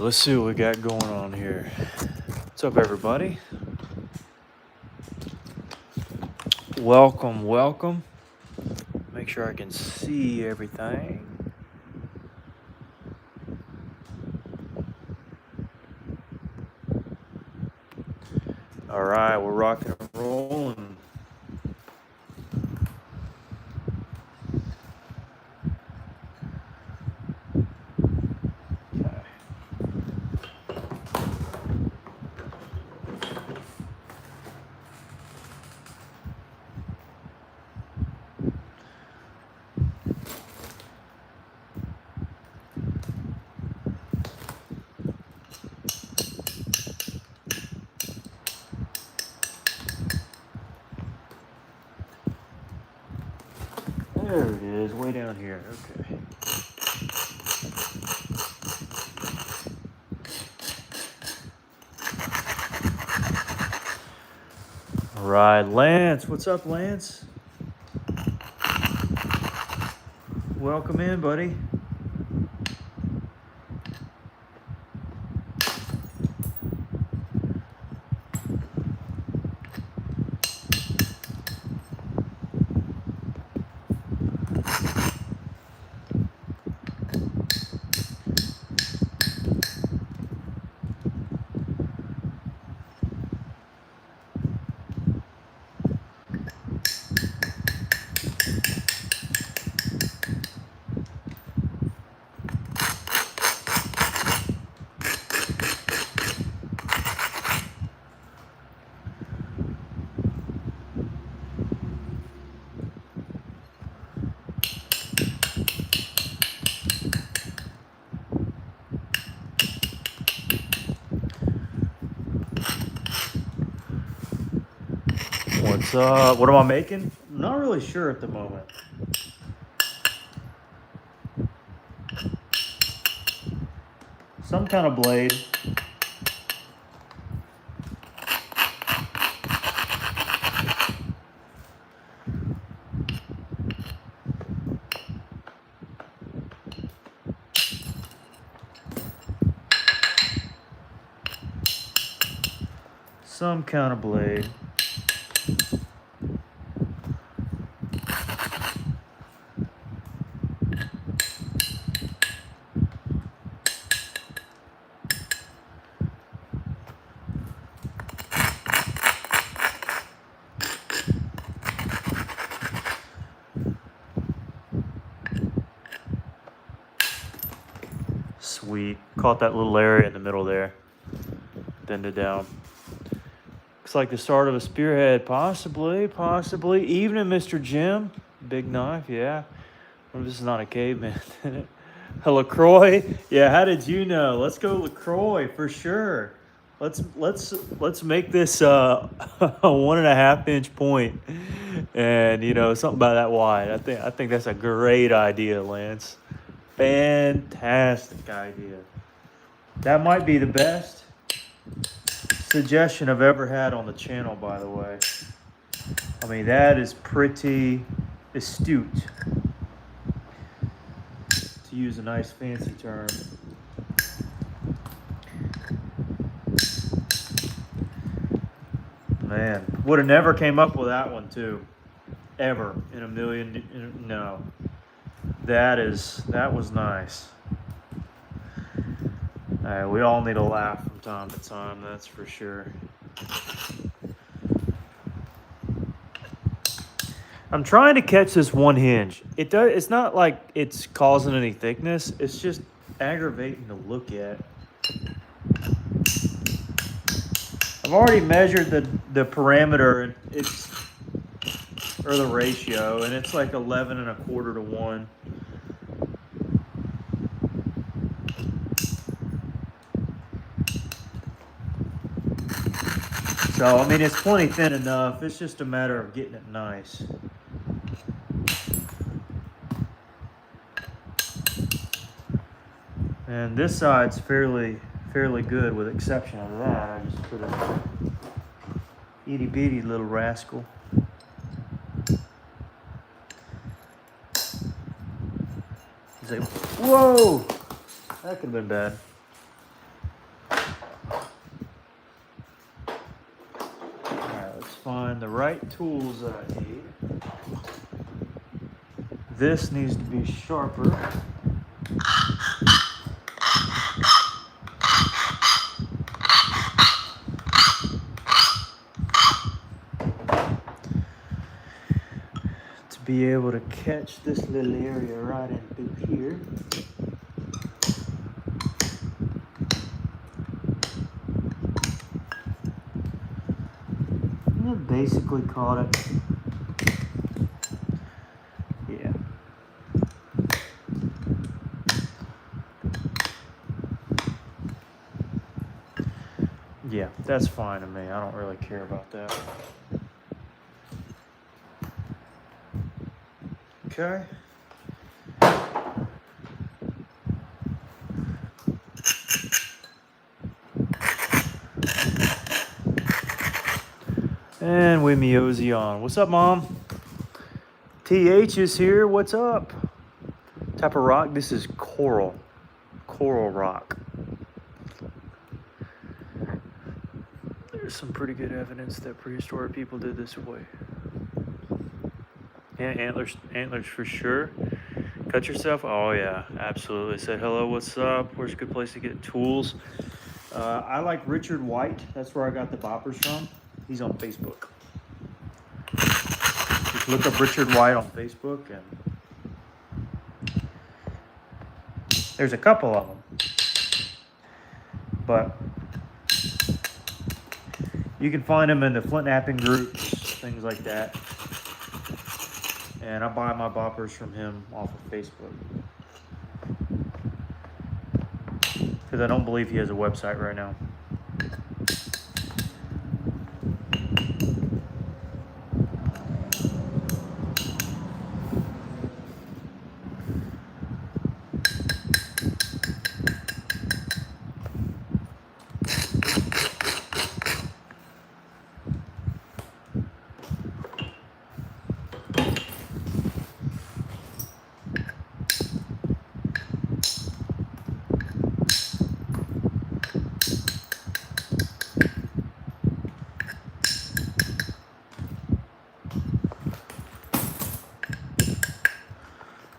let's see what we got going on here. What's up, everybody? Welcome. Make sure I can see everything. All right, we're rocking and rolling. There it is, way down here. Okay. All right, Lance. What's up, Lance? Welcome in, buddy. What's up? What am I making? Not really sure at the moment. Some kind of blade. Some kind of blade. Sweet. Caught that little area in the middle there. Thinned it down. Looks like the start of a spearhead. Possibly. Evening, Mr. Jim. Big knife, yeah. What if this is not a caveman? A LaCroix? Yeah, how did you know? Let's go LaCroix for sure. Let's make this a 1.5 inch point. And something about that wide. I think that's a great idea, Lance. Fantastic idea. That might be the best suggestion I've ever had on the channel, by the way. I mean, that is pretty astute, to use a nice fancy term. Man, would have never came up with that one too. Ever in a million. No. That was nice. We all need a laugh from time to time, that's for sure. I'm trying to catch this one hinge. It's not like it's causing any thickness. It's just aggravating to look at. I've already measured the parameter. Or the ratio, and it's like 11 1/4 to 1. So, I mean, it's plenty thin enough. It's just a matter of getting it nice. And this side's fairly good, with exception of that. I just put a itty bitty little rascal. He's like, whoa! That could have been bad. find the right tools that I need. This needs to be sharper. To be able to catch this little area right in through here. I basically caught it. Yeah. Yeah, that's fine to me. I don't really care about that. Okay. And we mosey on. What's up, Mom? TH is here. What's up? Type of rock? This is coral. Coral rock. There's some pretty good evidence that prehistoric people did this way. Yeah, antlers for sure. Cut yourself? Oh yeah, absolutely. Said hello, what's up? Where's a good place to get tools? I like Richard White. That's where I got the boppers from. He's on Facebook. Just look up Richard White on Facebook, and there's a couple of them. But you can find them in the Flint Knapping groups, things like that. And I buy my boppers from him off of Facebook. Because I don't believe he has a website right now.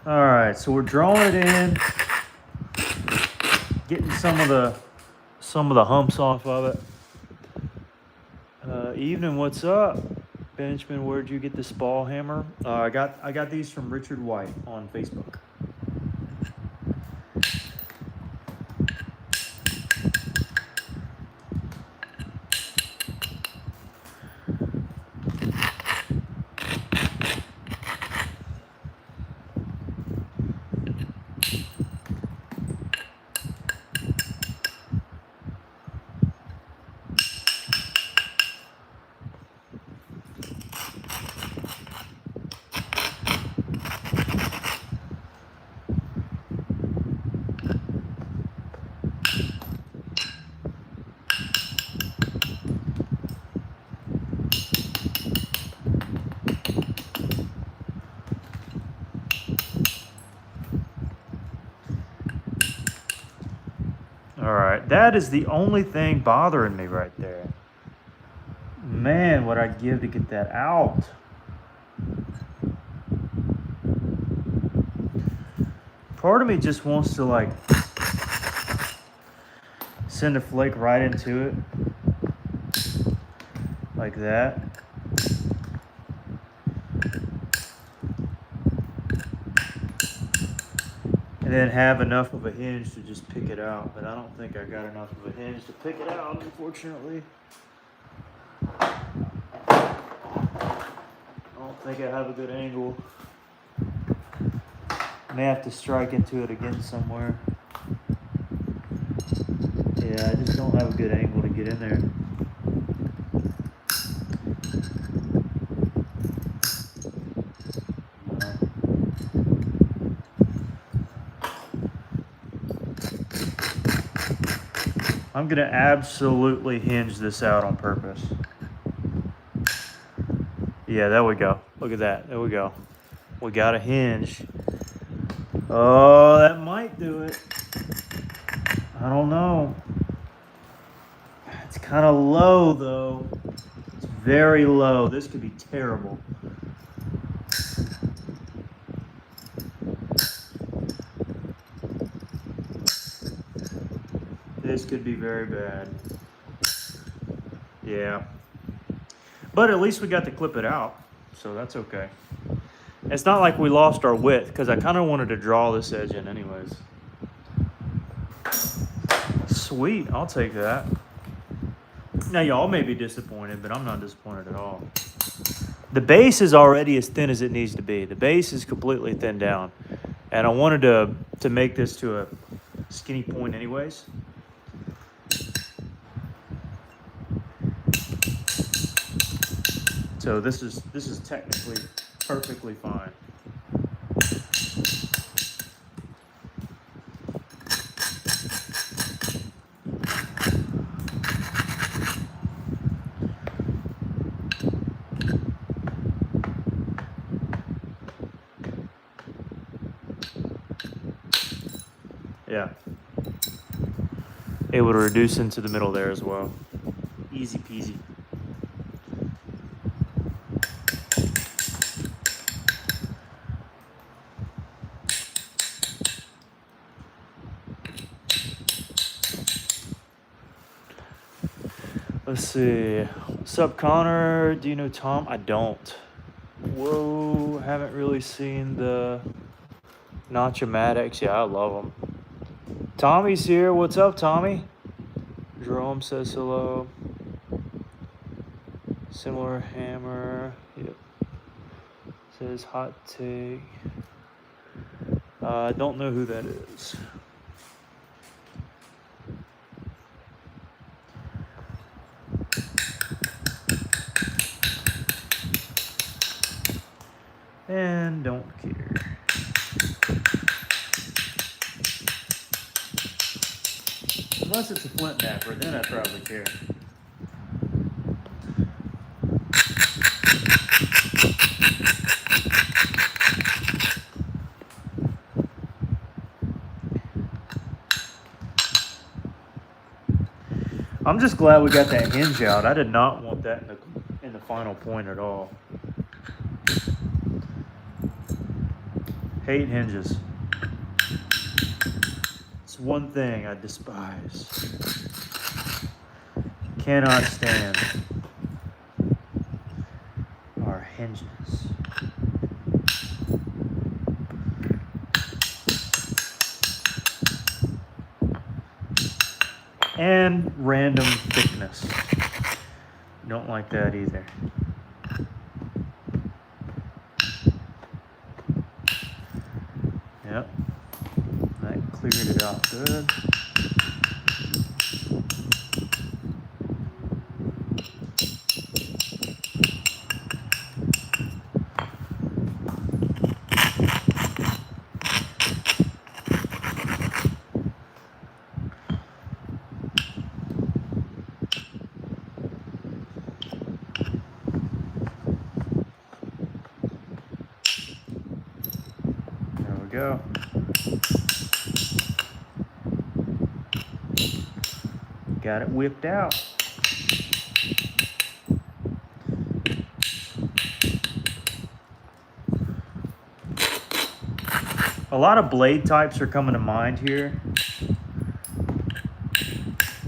All right, so we're drawing it in, getting some of the humps off of it. Evening, what's up, Benjamin? Where'd you get this ball hammer? I got these from Richard White on Facebook. All right, that is the only thing bothering me right there. Man, what I'd give to get that out. Part of me just wants to like send a flake right into it. Like that. And then have enough of a hinge to just pick it out. But I don't think I got enough of a hinge to pick it out, unfortunately. I don't think I have a good angle. May have to strike into it again somewhere. Yeah, I just don't have a good angle to get in there. I'm gonna absolutely hinge this out on purpose. Yeah, there we go. Look at that. There we go. We got a hinge. Oh, that might do it. I don't know. It's kind of low though. It's very low. This could be terrible. This could be very bad. Yeah. But at least we got to clip it out, so that's okay. It's not like we lost our width, because I kind of wanted to draw this edge in anyways. Sweet, I'll take that. Now y'all may be disappointed, but I'm not disappointed at all. The base is already as thin as it needs to be. The base is completely thinned down. And I wanted to make this to a skinny point anyways. So this is technically perfectly fine. Yeah. It would reduce into the middle there as well. Easy peasy. Let's see. What's up, Connor? Do you know Tom? I don't. Whoa, haven't really seen the Nachomatics. Yeah, I love them. Tommy's here. What's up, Tommy? Jerome says hello. Similar hammer. Yep. Says hot take. I don't know who that is. And don't care. Unless it's a flint knapper, then I probably care. I'm just glad we got that hinge out. I did not want that in the final point at all. Hate hinges. It's one thing I despise. Cannot stand are hinges. And random thickness. Don't like that either. Yep. That cleared it out good. Go. Got it whipped out. A lot of blade types are coming to mind here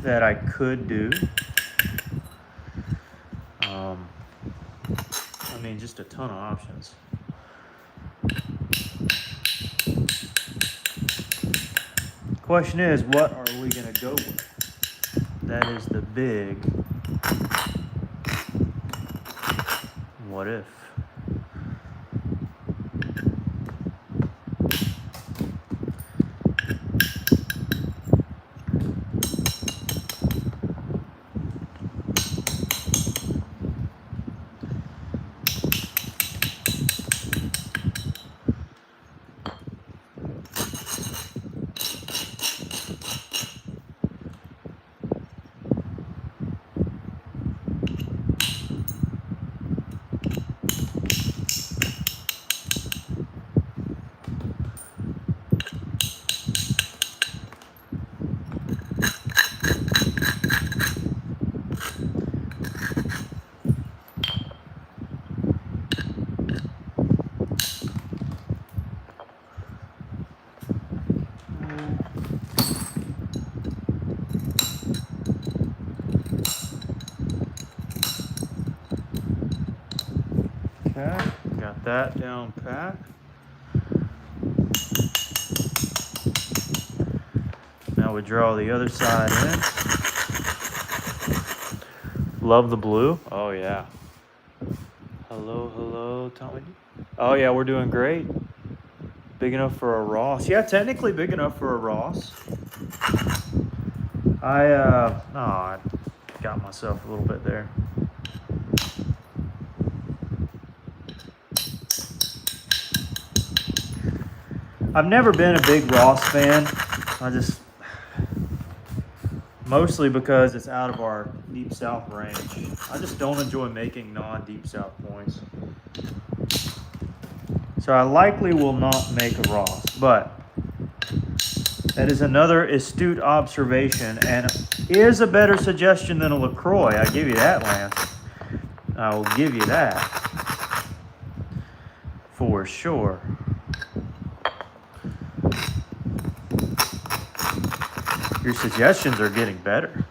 that I could do. I mean, just a ton of options. Question is, what are we going to go with? That is the big what if. that down pat. Now we draw the other side in. Love the blue. Oh yeah. Hello, hello, Tommy. Oh yeah, we're doing great. Big enough for a Ross. Yeah, technically big enough for a Ross. I got myself a little bit there. I've never been a big Ross fan. Mostly because it's out of our deep south range. I just don't enjoy making non-deep south points. So I likely will not make a Ross, but that is another astute observation and is a better suggestion than a LaCroix. I give you that, Lance. I will give you that for sure. Your suggestions are getting better.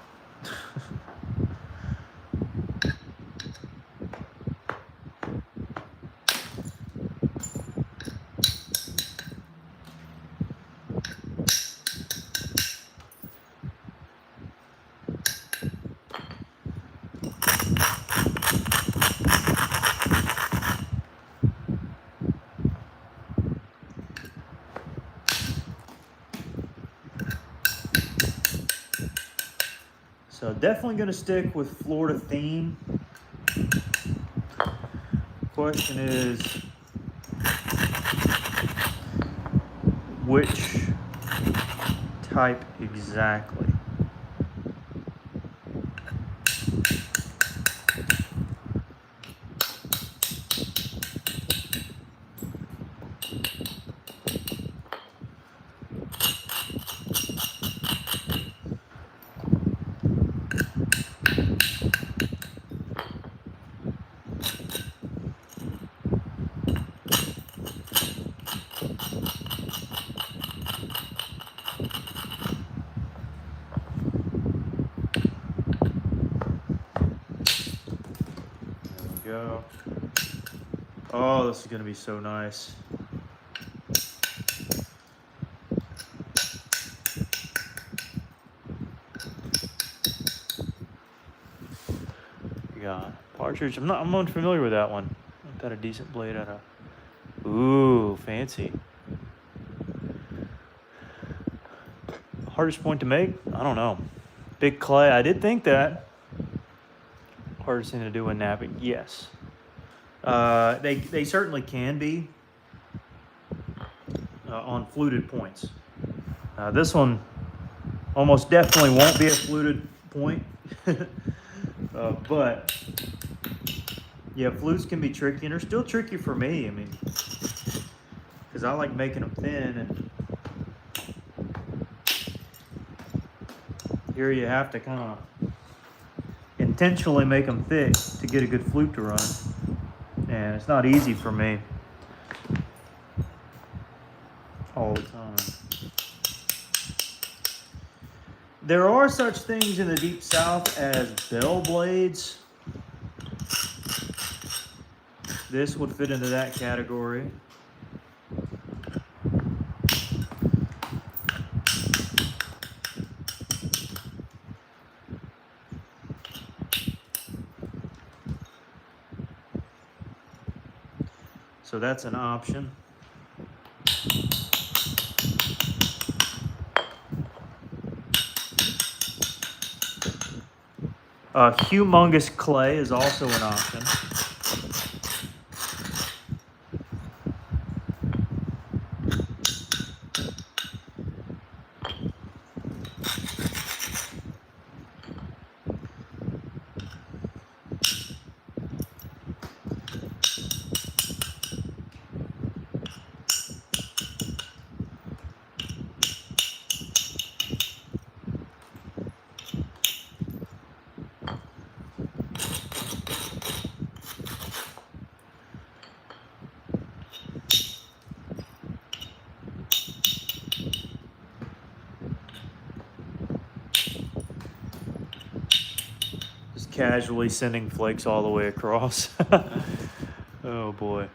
So definitely going to stick with Florida theme. Question is, which type exactly? Go. Oh, this is going to be so nice. We got partridge. I'm unfamiliar with that one. I've got a decent blade out of. Ooh, fancy. Hardest point to make? I don't know. Big clay. I did think that. Hardest thing to do when napping? Yes. They certainly can be on fluted points. This one almost definitely won't be a fluted point. But yeah, flutes can be tricky, and they're still tricky for me. I mean, because I like making them thin, and here you have to kind of intentionally make them thick to get a good flute to run, and it's not easy for me all the time. There are such things in the Deep South as bell blades. This would fit into that category. So that's an option. Humongous clay is also an option. Casually sending flakes all the way across. Oh boy.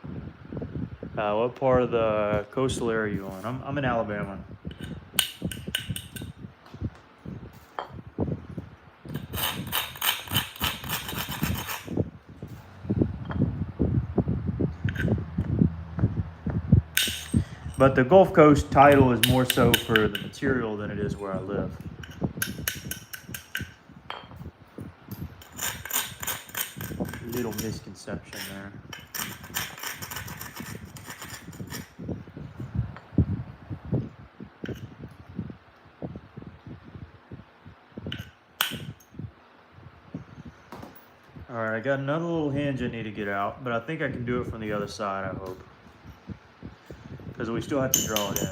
What part of the coastal area are you on? I'm in Alabama. But the Gulf Coast title is more so for the material than it is where I live. Little misconception there. All right, I got another little hinge I need to get out, but I think I can do it from the other side, I hope. Because we still have to draw it in.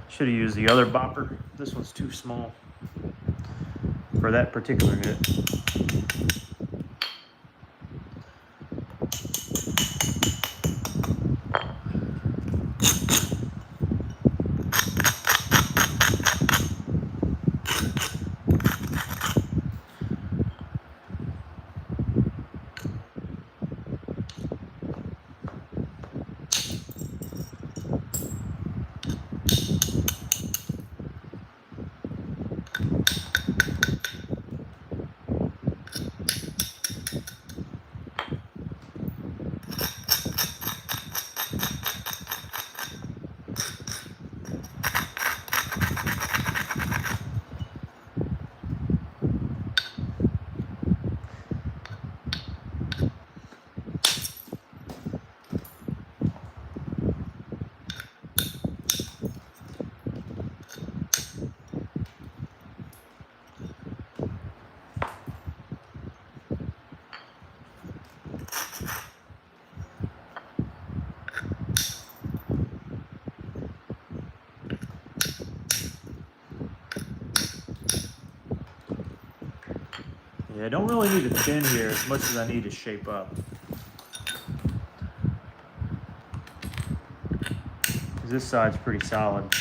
Should have used the other bopper. This one's too small for that particular hit. Yeah, I don't really need to thin here as much as I need to shape up. Because this side's pretty solid.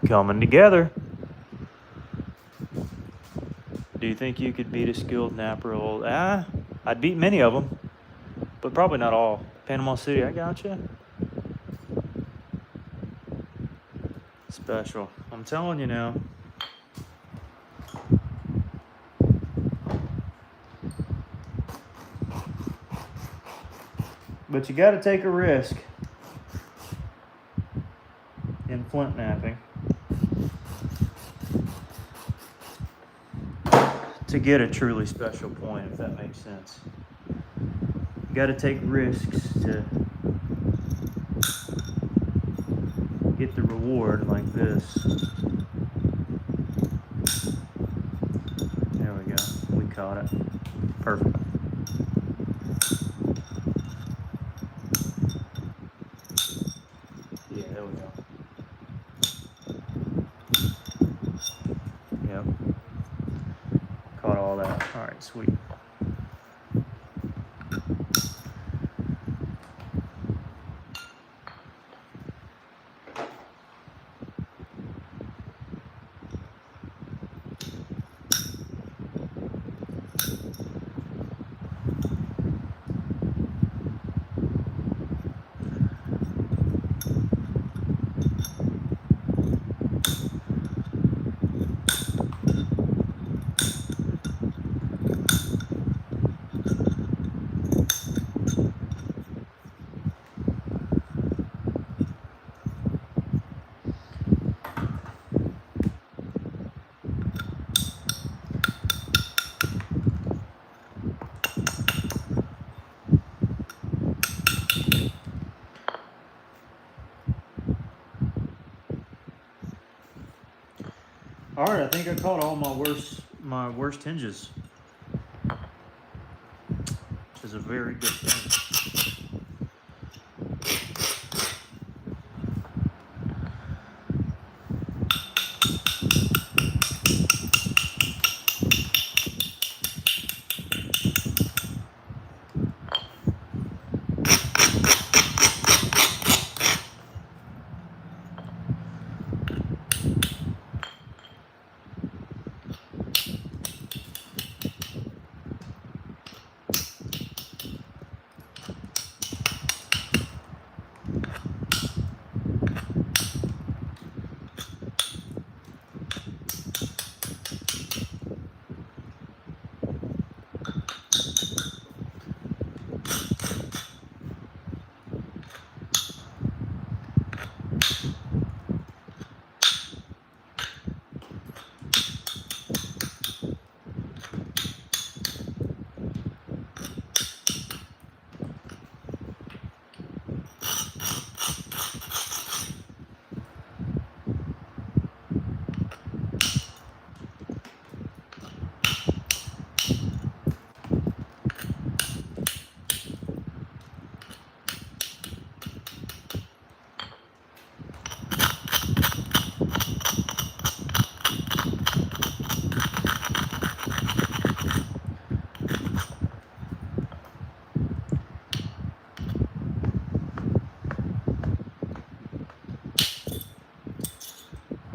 Coming together. Do you think you could beat a skilled napper? I'd beat many of them, but probably not all. Panama City, I gotcha. Special. I'm telling you now. But you got to take a risk in flint napping to get a truly special point, if that makes sense. You got to take risks to get the reward like this. There we go. We caught it. Perfect. Yeah, there we go. Yep. Caught all that. All right, sweet. All right, I think I caught all my worst hinges, which is a very good thing.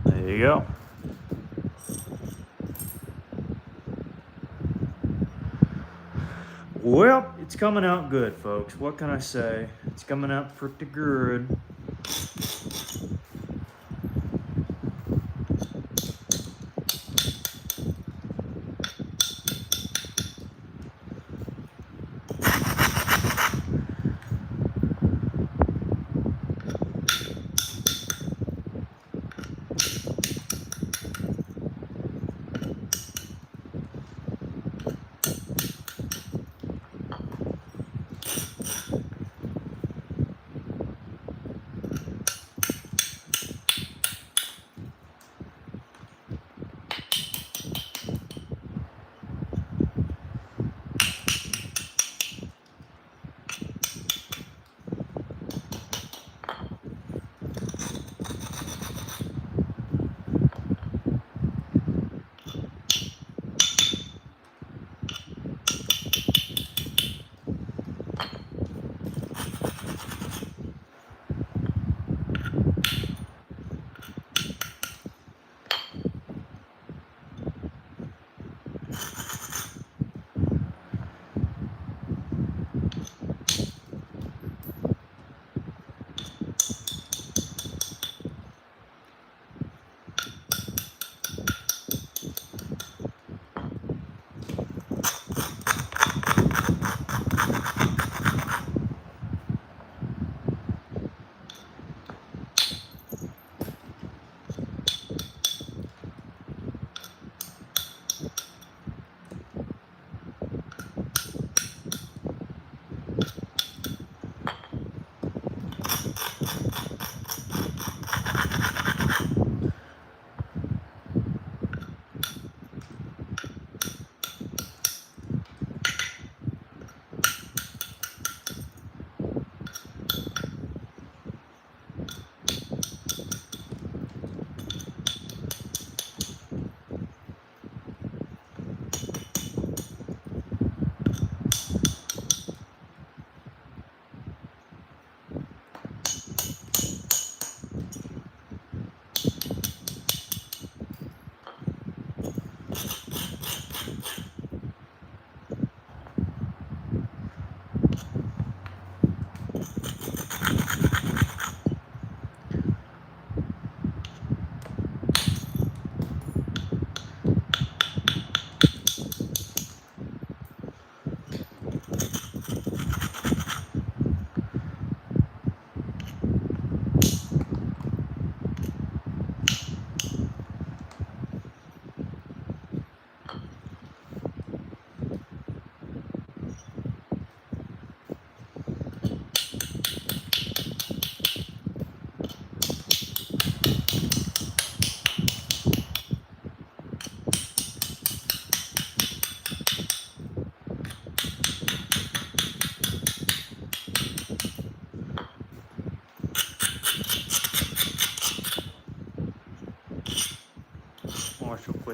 There you go. Well, it's coming out good, folks. What can I say? It's coming out pretty good.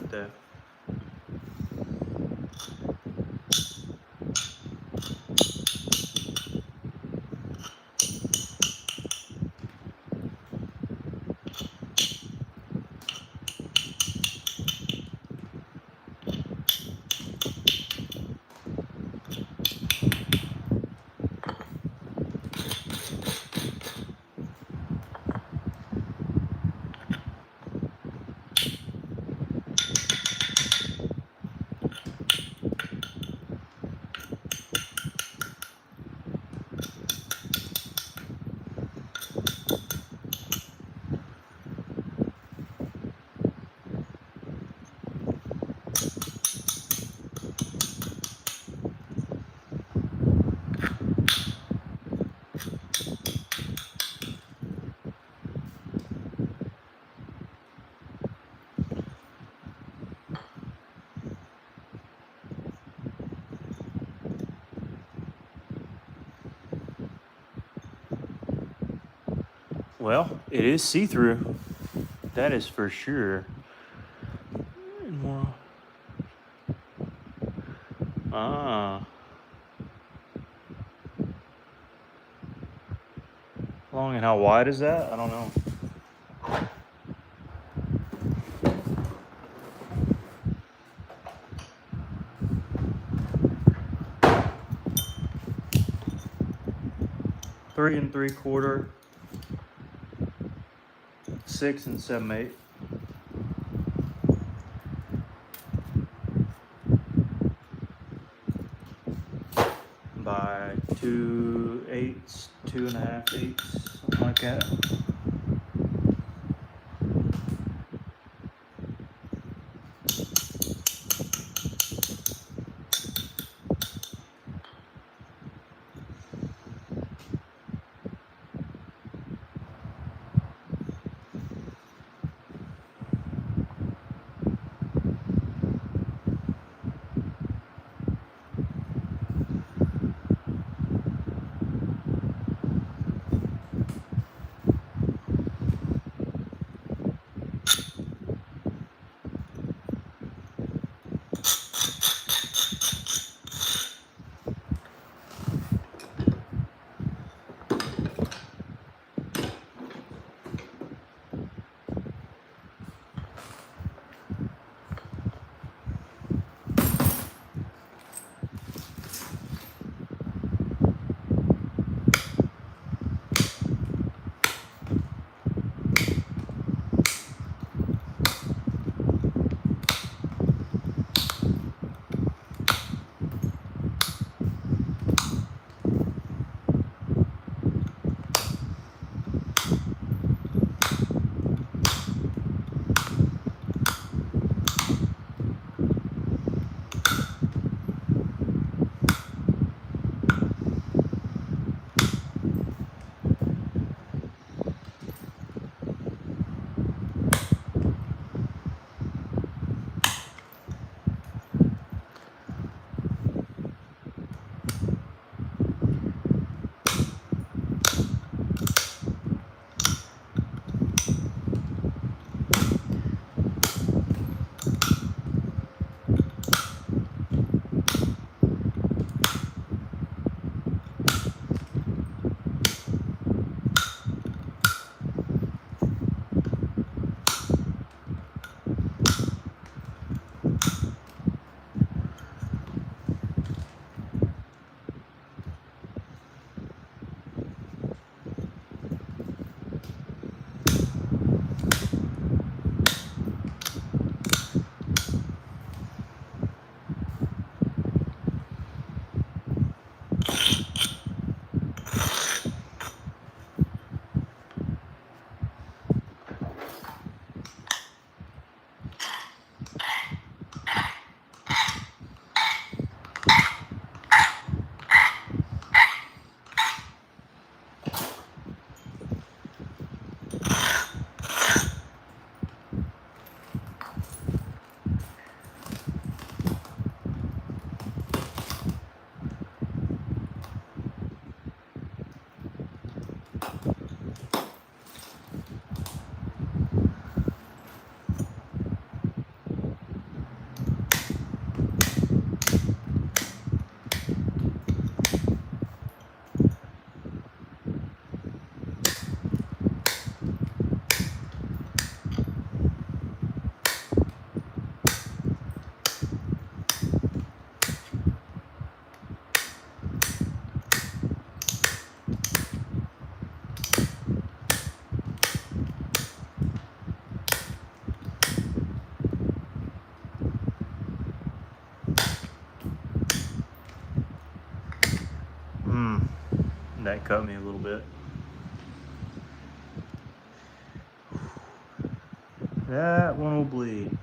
with that. Well, it is see-through. That is for sure. And more. Ah. How long and how wide is that? I don't know. Three and 3/4, 6 and 7/8. By 2/8, 2.5/8, something like that. cut me a little bit. That one will bleed.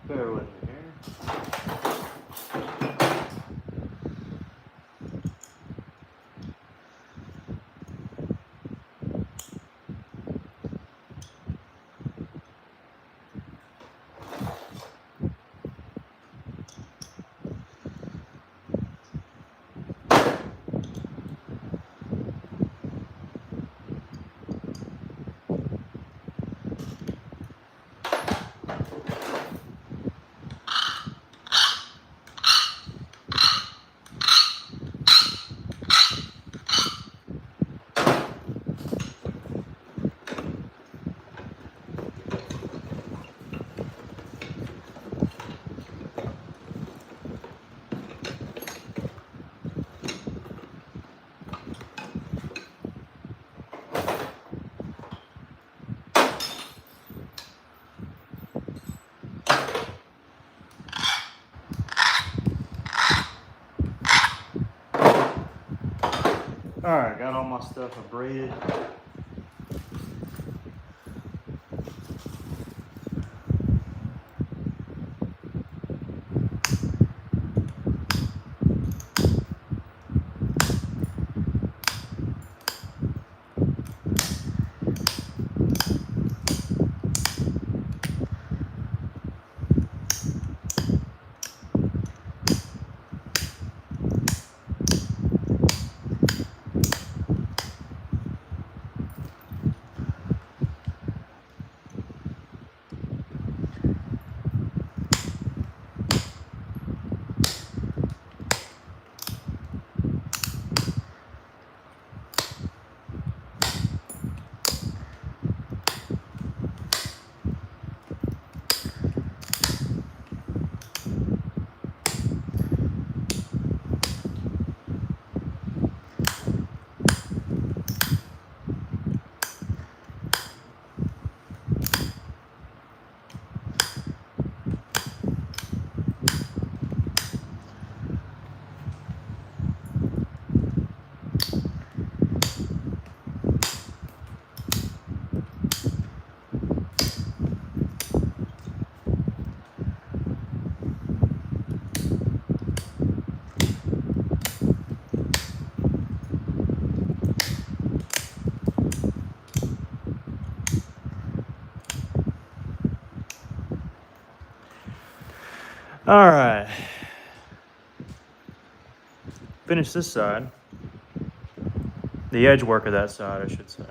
Bear with me here. Alright, got all my stuff abraded. All right. Finish this side. The edge work of that side, I should say.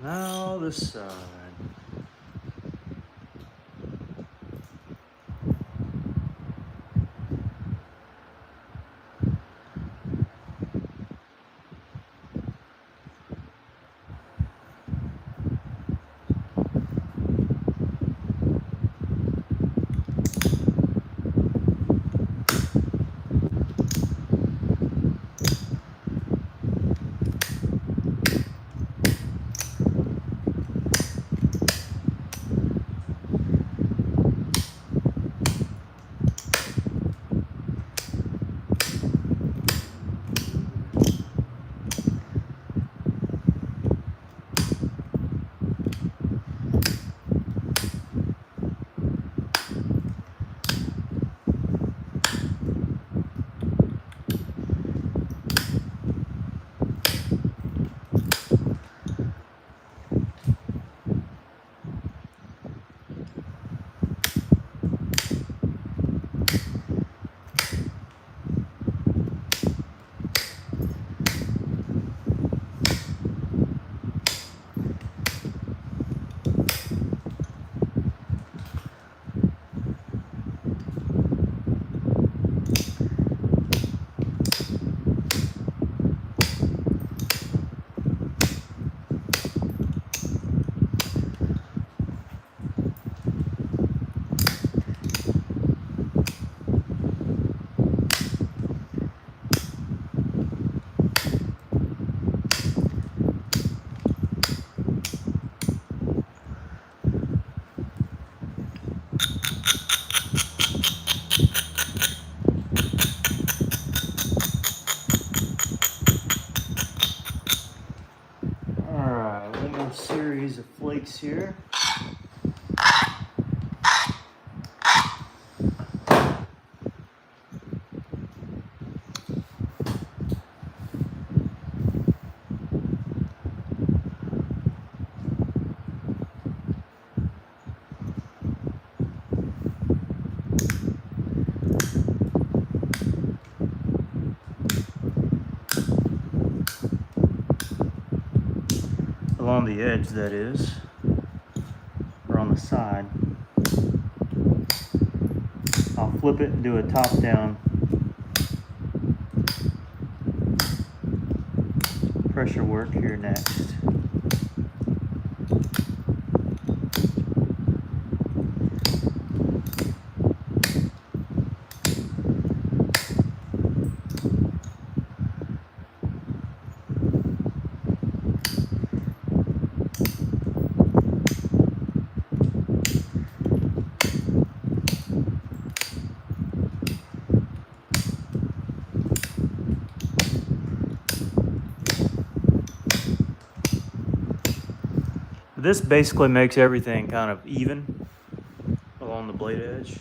Now this side. flakes here. Along the edge, that is, or on the side. I'll flip it and do a top down pressure work here next. This basically makes everything kind of even along the blade edge.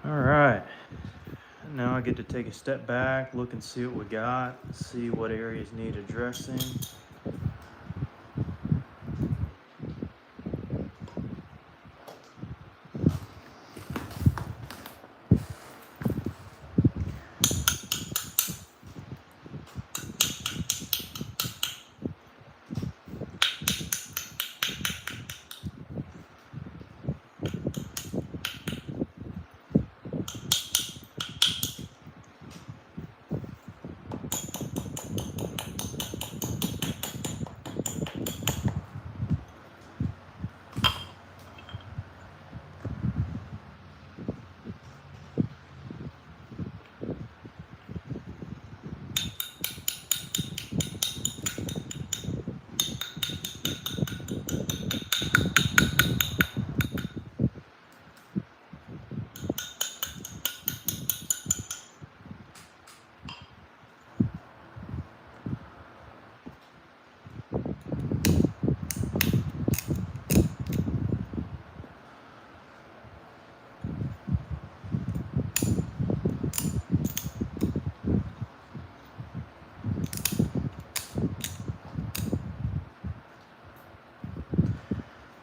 All right, now I get to take a step back, look and see what we got, see what areas need addressing.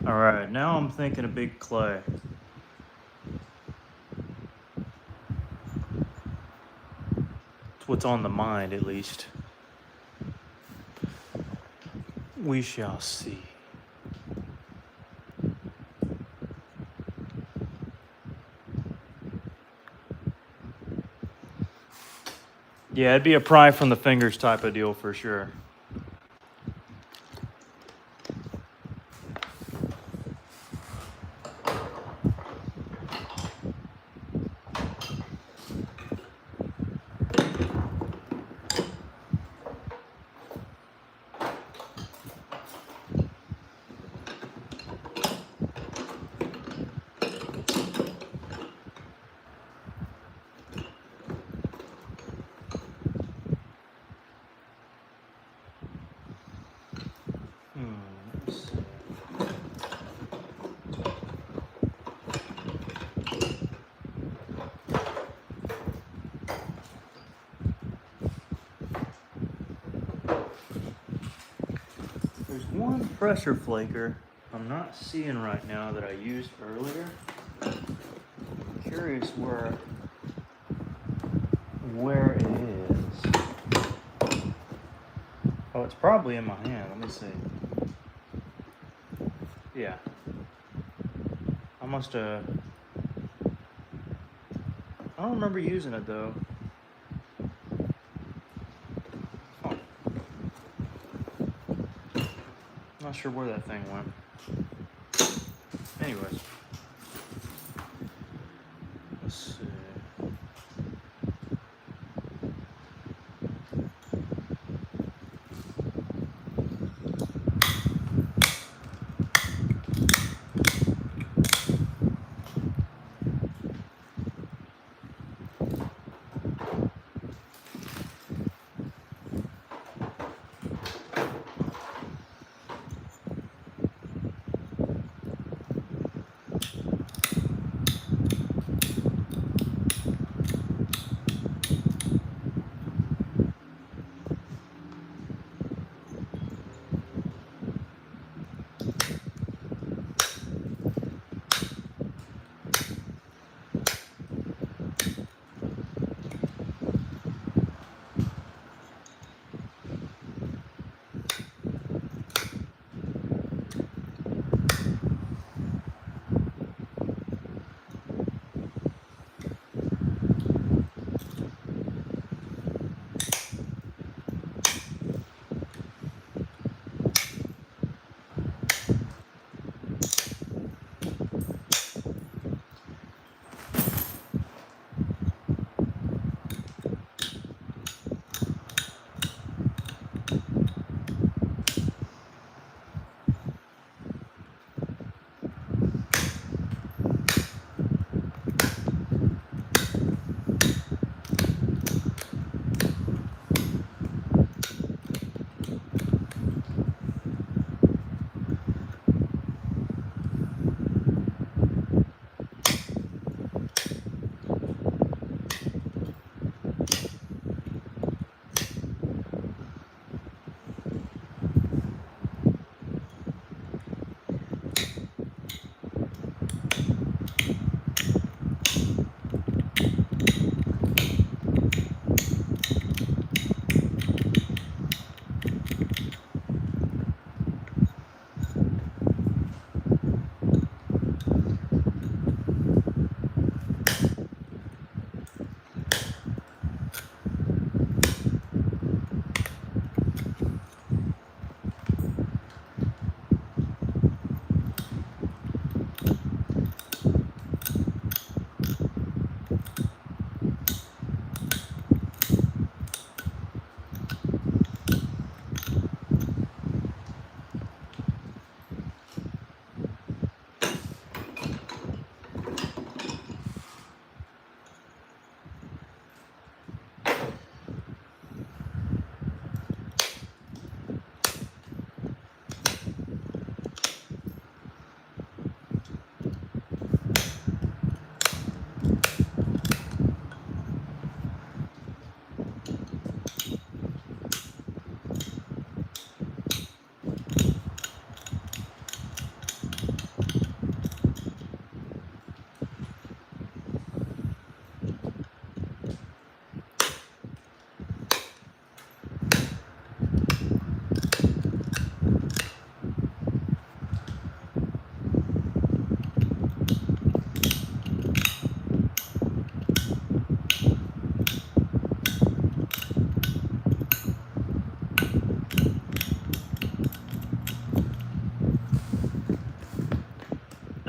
All right, now I'm thinking a big clay. It's what's on the mind, at least. We shall see. Yeah, it'd be a pry from the fingers type of deal for sure. Let's see. There's one pressure flaker I'm not seeing right now that I used earlier. I'm curious where it is. Oh, it's probably in my hand. Let me see. Yeah. I must have... I don't remember using it though. Not sure where that thing went. Anyways. Let's see.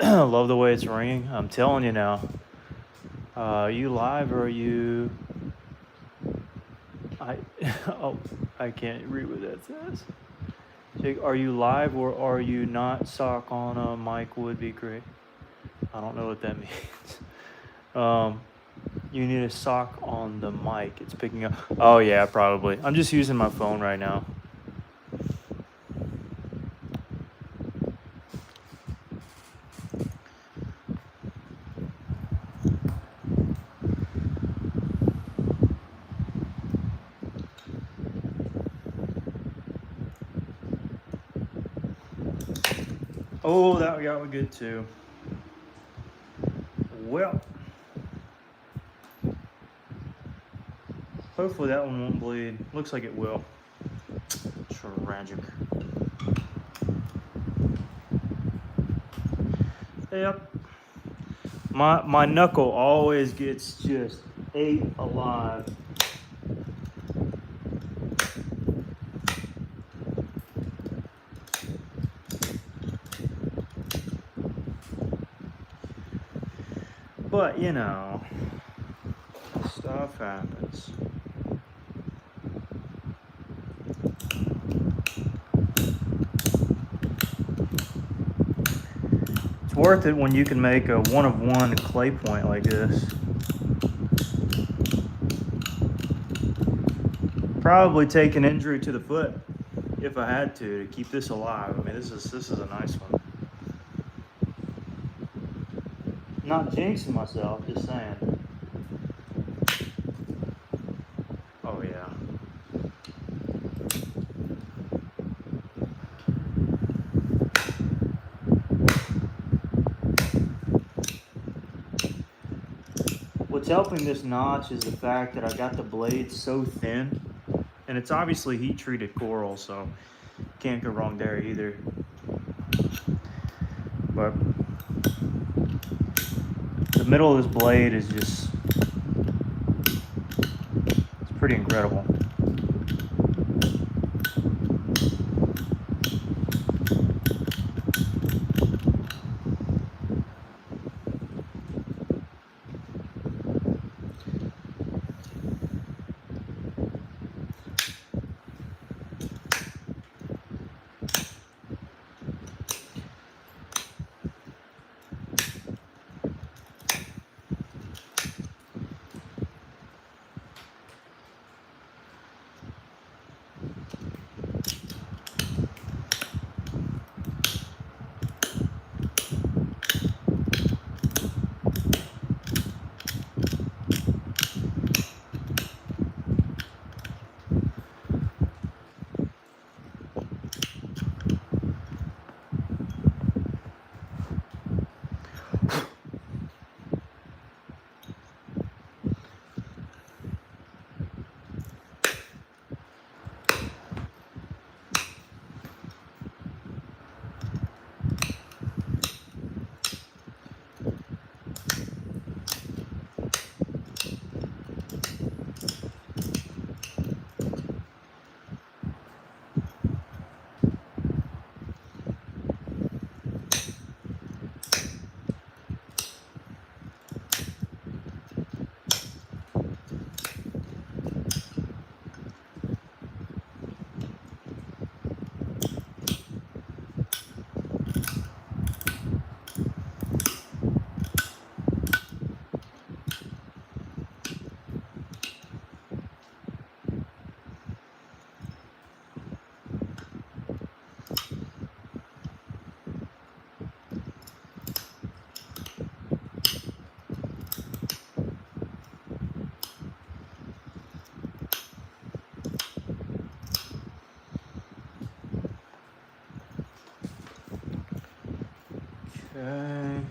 Love the way it's ringing. I'm telling you now. Are you live or are you? Oh, I can't read what that says. Jake, are you live or are you not? Sock on a mic would be great. I don't know what that means. You need a sock on the mic. It's picking up. Oh yeah, probably. I'm just using my phone right now. Oh, that got me good too. Well, hopefully that one won't bleed. Looks like it will. Tragic. Yep. My knuckle always gets just ate alive. But you know, stuff happens. It's worth it when you can make a one-of-one clay point like this. Probably take an injury to the foot if I had to keep this alive. I mean, this is a nice one. Not jinxing myself, just saying. Oh yeah. What's helping this notch is the fact that I got the blade so thin, and it's obviously heat treated coral, so can't go wrong there either. But the middle of this blade is just, it's pretty incredible. Okay.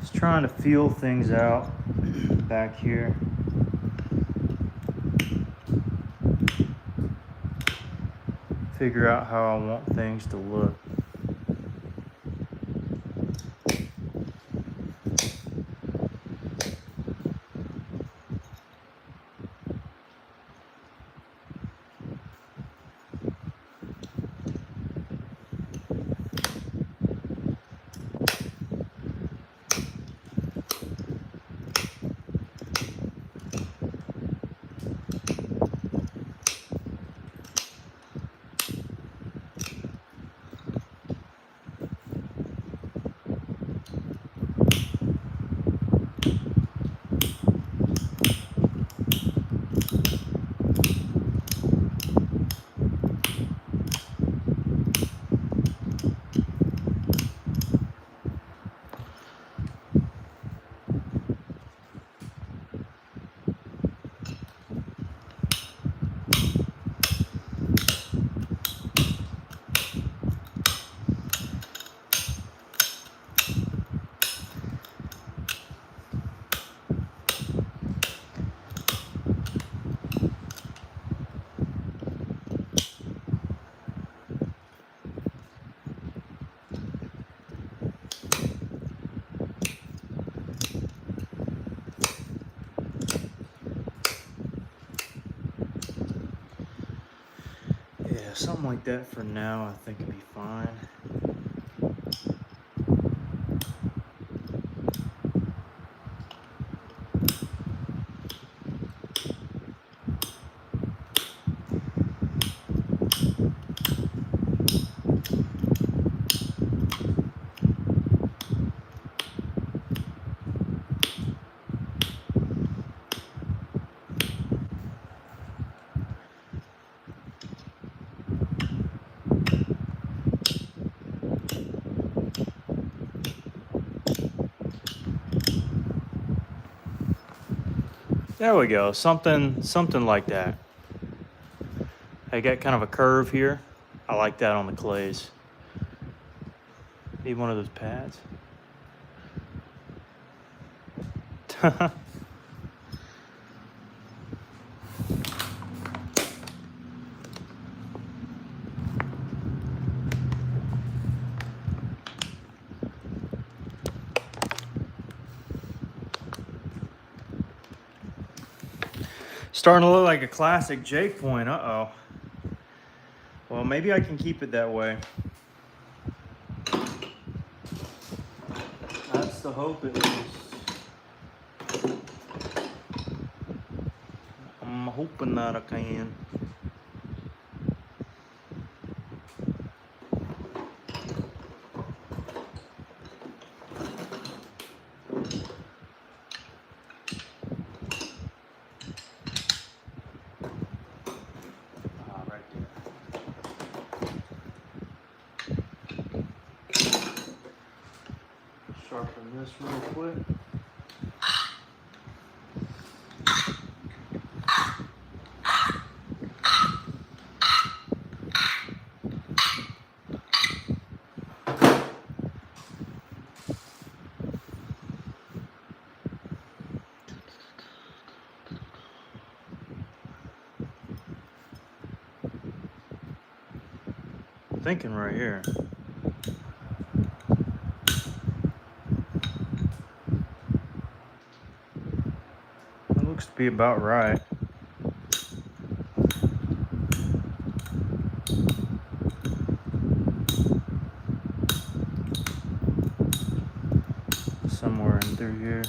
Just trying to feel things out back here. Figure out how I want things to look. Yeah, something like that for now, I think it'd be fine. There we go. Something like that. I got kind of a curve here. I like that on the clays. Need one of those pads. Starting to look like a classic Jake point. Uh-oh. Well, maybe I can keep it that way. That's the hope, at least. I'm hoping that I can. Right there. Sharpen this real quick. Thinking right here. That looks to be about right. Somewhere in through here.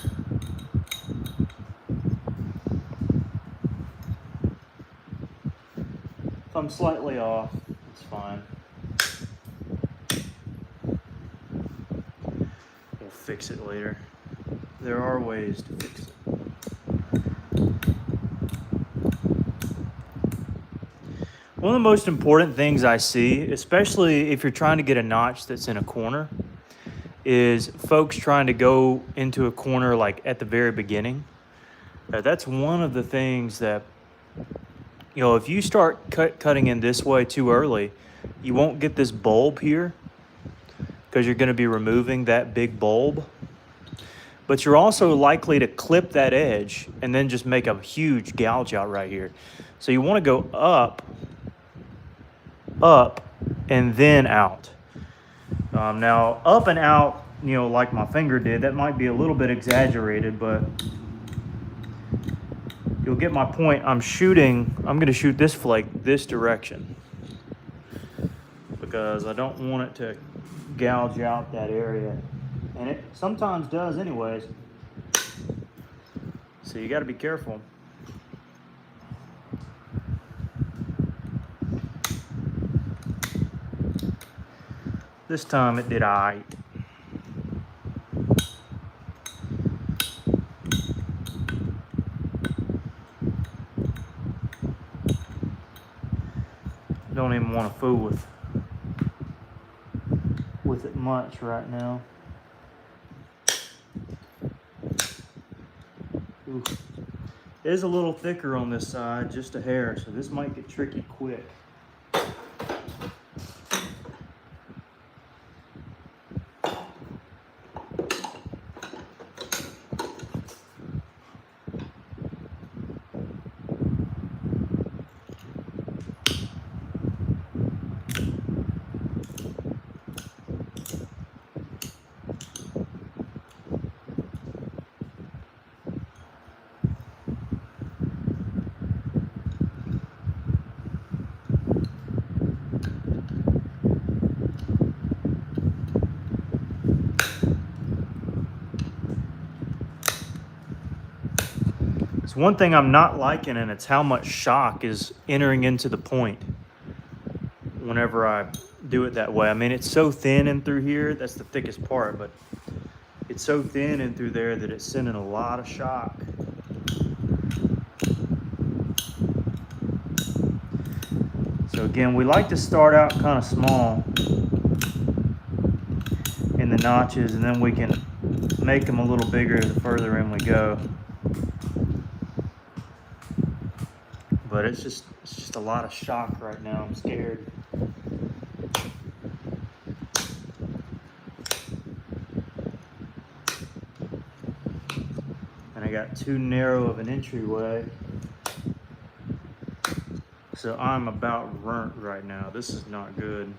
If I'm slightly off, it's fine. We'll fix it later. There are ways to fix it. One of the most important things I see, especially if you're trying to get a notch that's in a corner, is folks trying to go into a corner like at the very beginning. That's one of the things that, you know, if you start cutting in this way too early, you won't get this bulb here because you're going to be removing that big bulb. But you're also likely to clip that edge and then just make a huge gouge out right here. So you want to go up, and then out. Now, up and out, you know, like my finger did, that might be a little bit exaggerated, but you'll get my point. I'm going to shoot this flake this direction because I don't want it to gouge out that area. And it sometimes does anyways. So you got to be careful. This time it did all right. Don't even want to fool with it much right now. Ooh. It is a little thicker on this side, just a hair, so this might get tricky quick. It's one thing I'm not liking, and it's how much shock is entering into the point whenever I do it that way. I mean, it's so thin in through here. That's the thickest part, but it's so thin in through there that it's sending a lot of shock. So again, we like to start out kind of small in the notches, and then we can make them a little bigger the further in we go. but it's just a lot of shock right now. I'm scared. And I got too narrow of an entryway. So I'm about burnt right now. This is not good.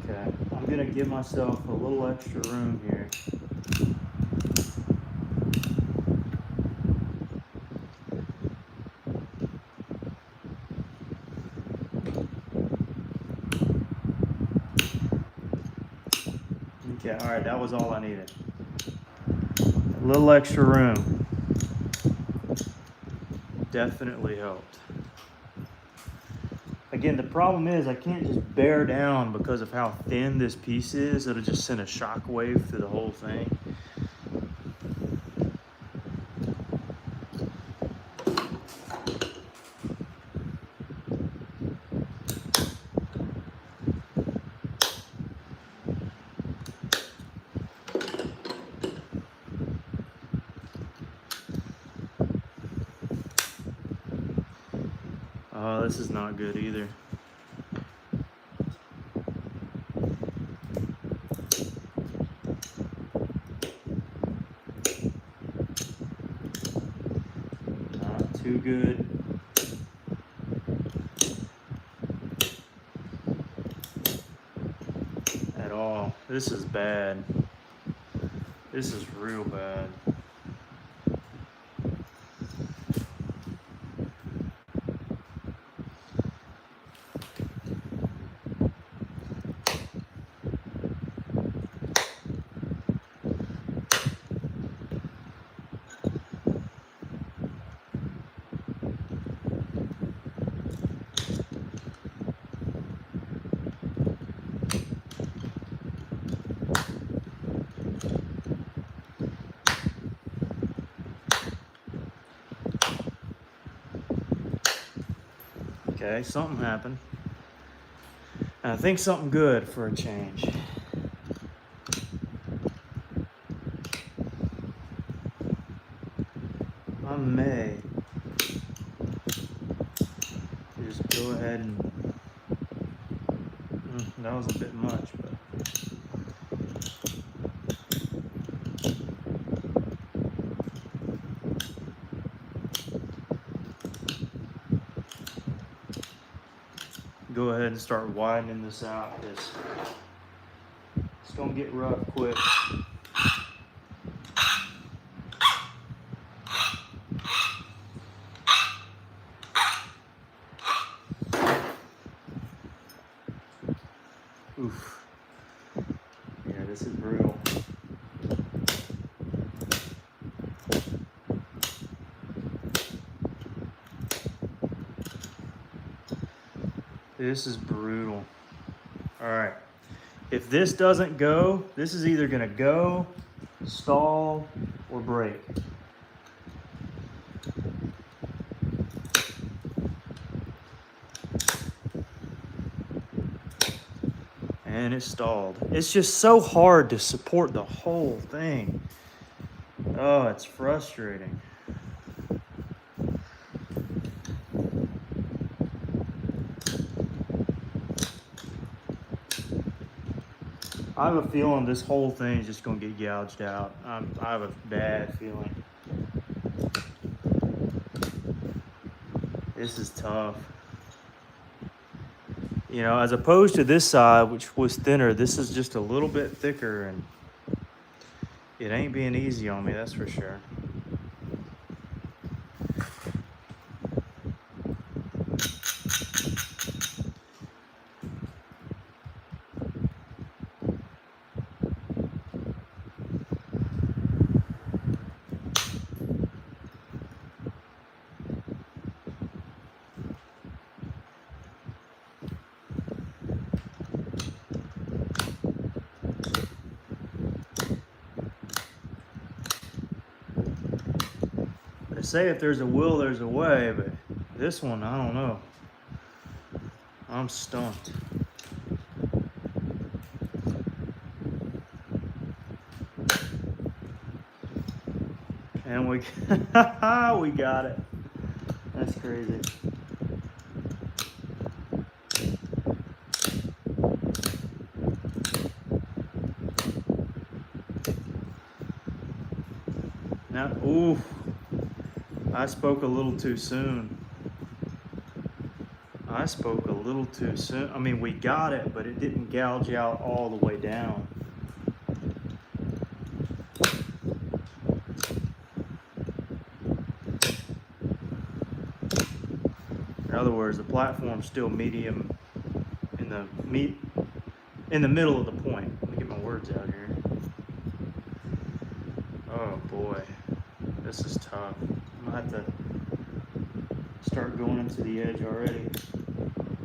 Okay, I'm gonna give myself a little extra room here. Okay, all right, that was all I needed. A little extra room definitely helped. Again, the problem is I can't just bear down because of how thin this piece is. It'll just send a shock wave through the whole thing. Oh, this is not good either. Not too good. At all. This is bad. This is real bad. Okay, something happened. And I think something good for a change. I may just go ahead and that was a bit much, but go ahead and start widening this out because it's gonna get rough quick. Oof. Yeah, this is brutal. This is brutal. All right. If this doesn't go, this is either gonna go, stall, or break. And it stalled. It's just so hard to support the whole thing. Oh, it's frustrating. I have a feeling this whole thing is just gonna get gouged out. I have a bad feeling. This is tough. You know, as opposed to this side, which was thinner, this is just a little bit thicker, and it ain't being easy on me, that's for sure. They say if there's a will, there's a way, but this one, I don't know. I'm stumped. And we got it. That's crazy. Now, ooh, I spoke a little too soon. I spoke a little too soon. I mean, we got it, but it didn't gouge out all the way down. In other words, the platform's still medium in the middle of the point. Let me get my words out here. Oh boy, this is tough. I'm gonna have to start going into the edge already.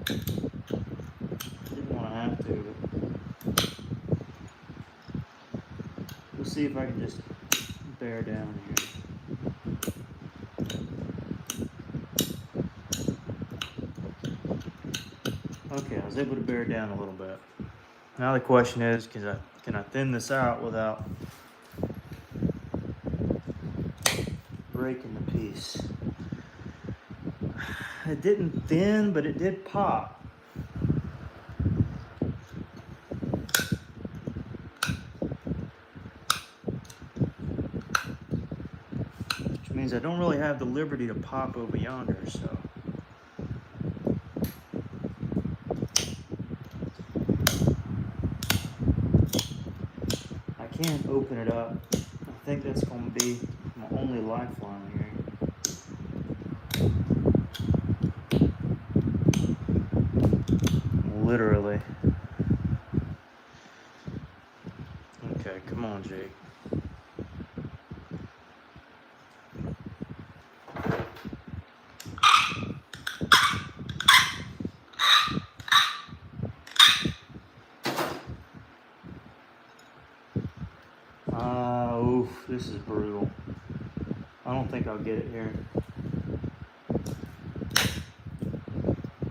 Didn't want to have to, but we'll see if I can just bear down here. Okay, I was able to bear down a little bit. Now the question is, can I thin this out without breaking the piece? It didn't thin, but it did pop. Which means I don't really have the liberty to pop over yonder, so. I can open it up. I think that's going to be my only lifeline here. Literally. Okay, come on, Jake. Oof, this is brutal. I don't think I'll get it here.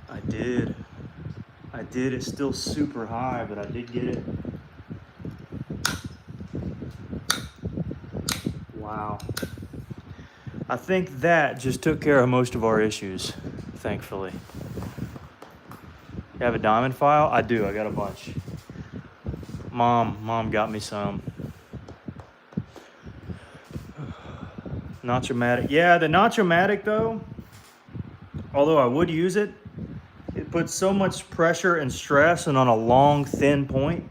I did. It's still super high, but I did get it. Wow. I think that just took care of most of our issues, thankfully. You have a diamond file? I do. I got a bunch. Mom got me some. Nacho-matic. Yeah, the Nacho-matic though, although I would use it, it puts so much pressure and stress, and on a long, thin point,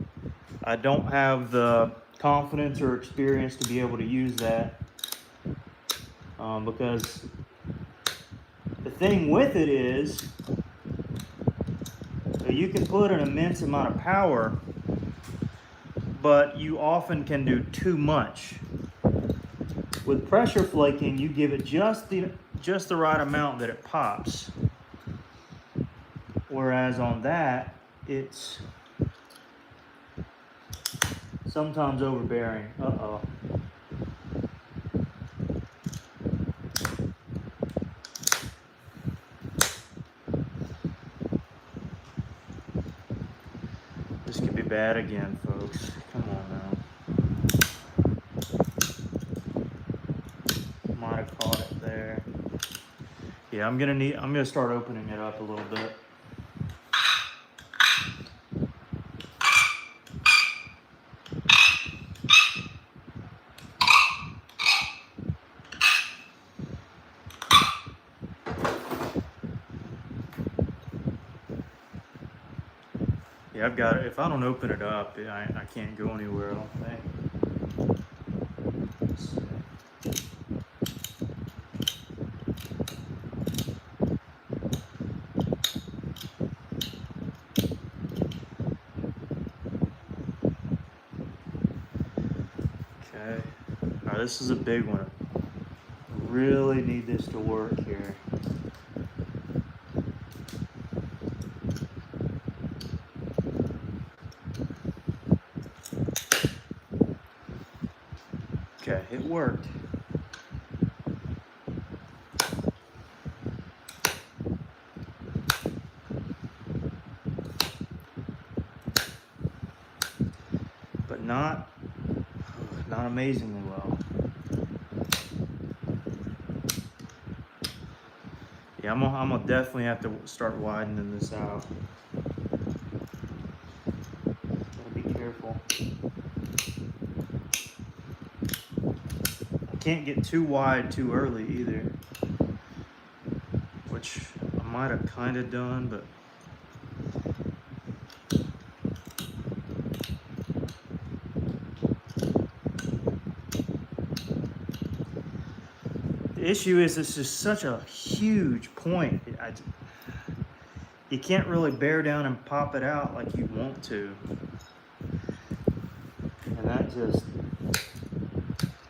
I don't have the confidence or experience to be able to use that. Because the thing with it is, you can put an immense amount of power, but you often can do too much. With pressure flaking, you give it just the right amount that it pops. Whereas on that, it's sometimes overbearing. Uh-oh. This could be bad again, folks. Come on now. Might have caught it there. Yeah, I'm gonna start opening it up a little bit. Yeah, I've got it. If I don't open it up, I can't go anywhere, I don't think. Let's see. Okay. All right, this is a big one. Really need this to work here. Okay, it worked. But not amazingly well. Yeah, I'm gonna definitely have to start widening this out. Gotta be careful. I can't get too wide too early either, which I might have kind of done, but the issue is it's just such a huge point. You can't really bear down and pop it out like you want to. And that just,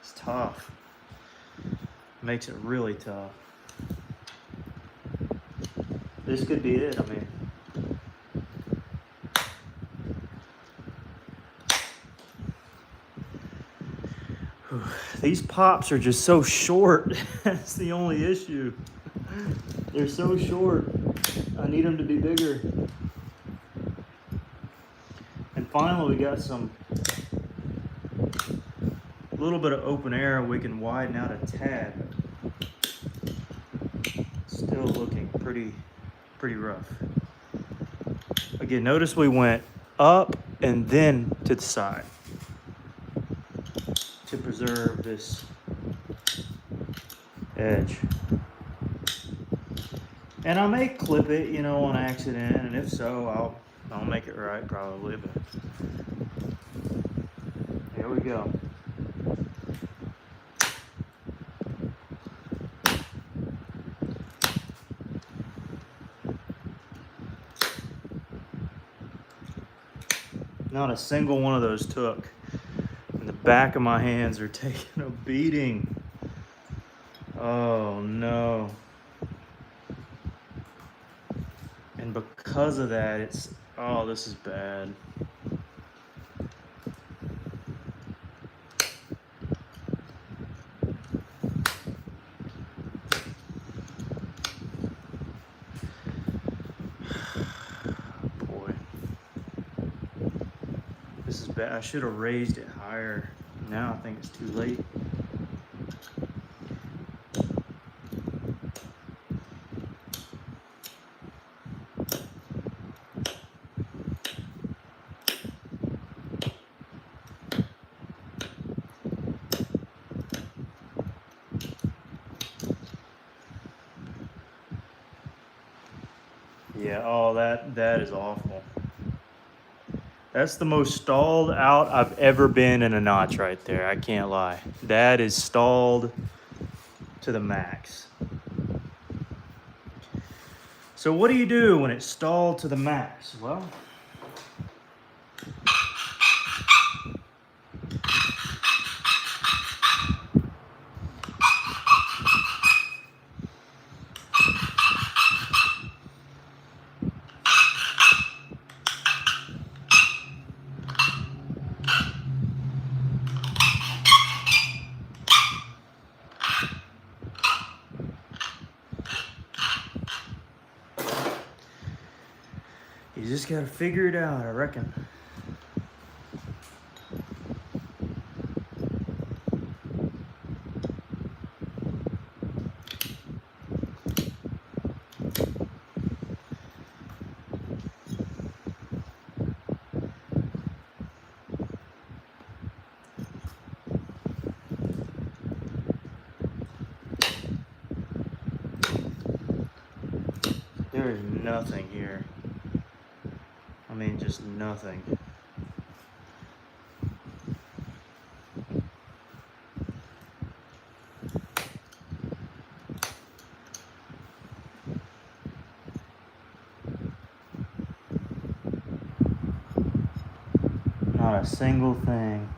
it's tough. Makes it really tough. This could be it, I mean. These pops are just so short. That's the only issue. They're so short. I need them to be bigger. And finally, we got some little bit of open air. We can widen out a tad. Still looking pretty rough. Again, notice we went up and then to the side to preserve this edge. And I may clip it, you know, on accident, and if so, I'll make it right probably, but here we go. Not a single one of those took. And the back of my hands are taking a beating. Oh no. And because of that, oh, this is bad. Boy. This is bad. I should have raised it higher. Now I think it's too late. Yeah, oh, that is awful. That's the most stalled out I've ever been in a notch right there. I can't lie. That is stalled to the max. So what do you do when it's stalled to the max? Well, you just gotta figure it out, I reckon. There is nothing here. I mean, just nothing. Not a single thing.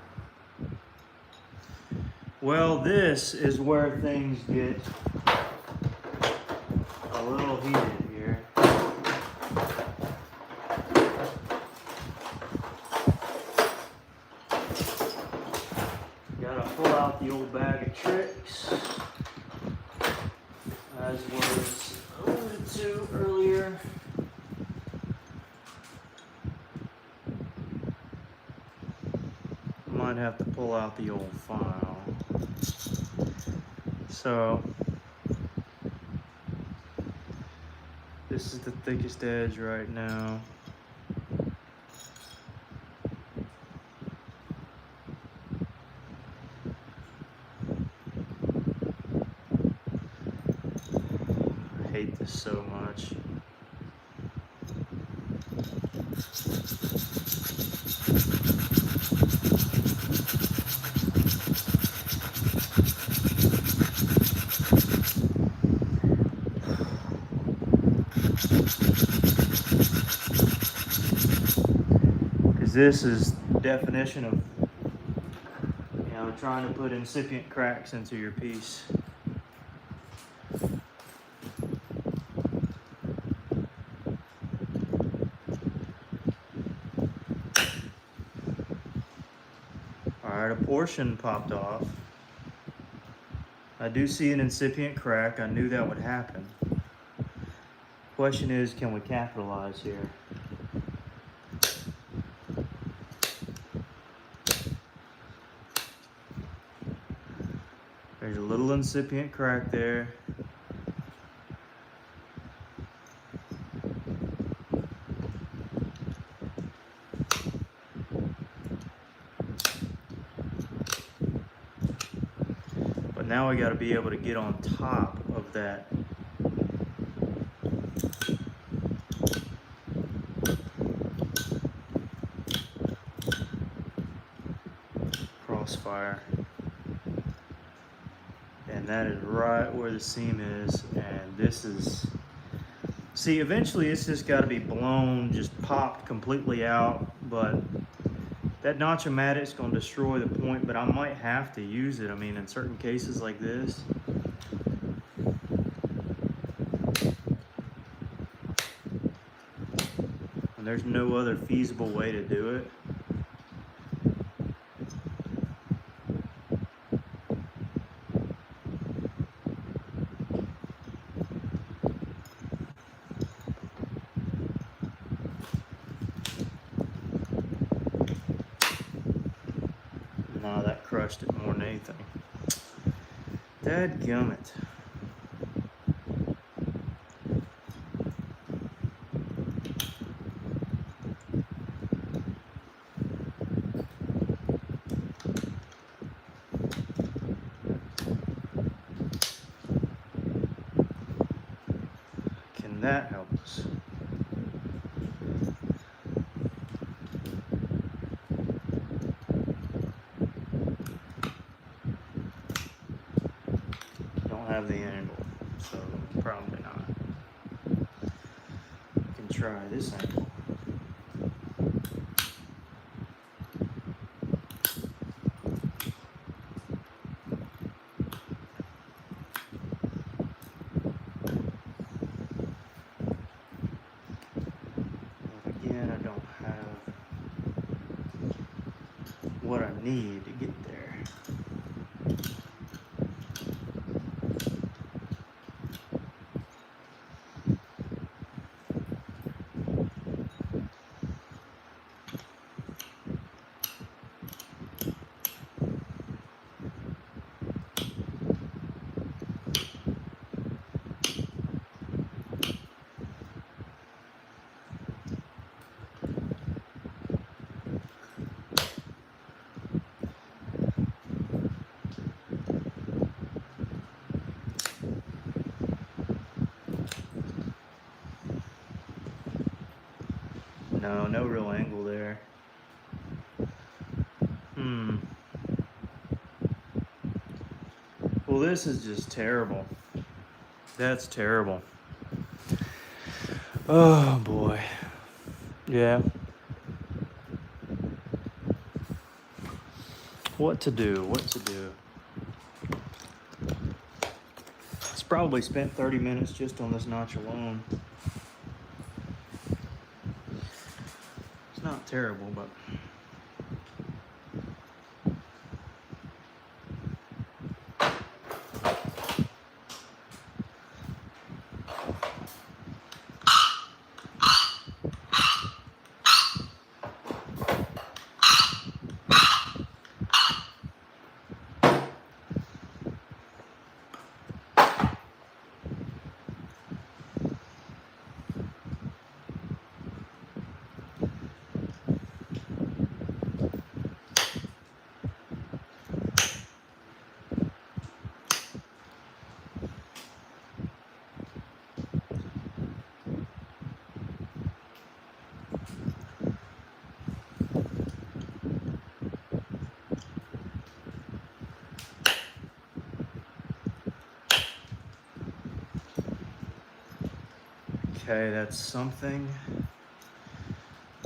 Well, this is where things get a little heated here. Gotta pull out the old bag of tricks, as was alluded to earlier. Might have to pull out the old file. So This is the thickest edge right now. I hate this so much. Because this is definition of, trying to put incipient cracks into your piece. Alright, a portion popped off. I do see an incipient crack. I knew that would happen. Question is, can we capitalize here? There's a little incipient crack there. But now we got to be able to get on top of that. Crossfire. And that is right where the seam is, and this is, see, eventually it's just got to be blown, just popped completely out, but that notch-o-matic is going to destroy the point, but I might have to use it. I mean, in certain cases like this. And there's no other feasible way to do it. No, that crushed it more than anything. Dadgummit. Can that help us? Have the angle, so probably not. We can try this angle. But again, I don't have what I need to get there. No, no real angle there. Well, this is just terrible. That's terrible. Oh, boy. Yeah. What to do? What to do? It's probably spent 30 minutes just on this notch alone. It's not terrible, but... Okay, that's something,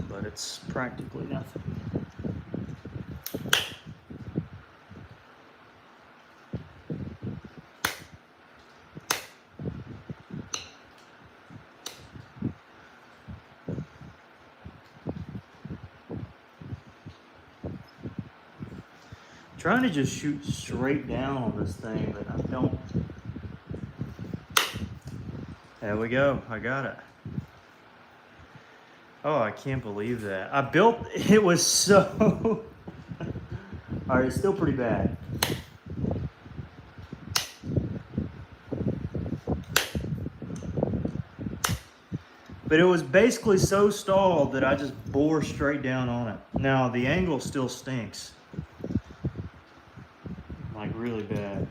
but it's practically nothing. Trying to just shoot straight down on this thing, but I don't. There we go. I got it. Oh, I can't believe that. I built it was so. All right, it's still pretty bad. But it was basically so stalled that I just bore straight down on it. Now the angle still stinks. Like really bad.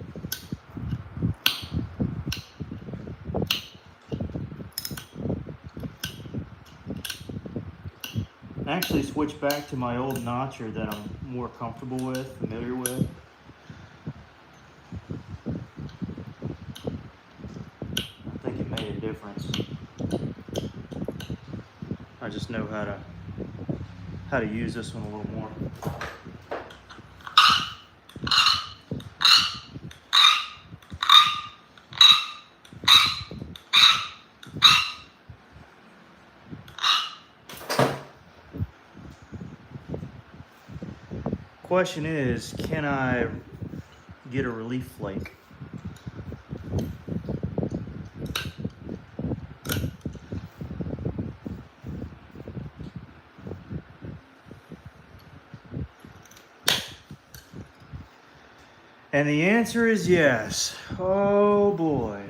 I actually switched back to my old notcher that I'm more comfortable with, familiar with. I think it made a difference. I just know how to use this one a little more. Question is, can I get a relief flake? And the answer is yes. Oh boy.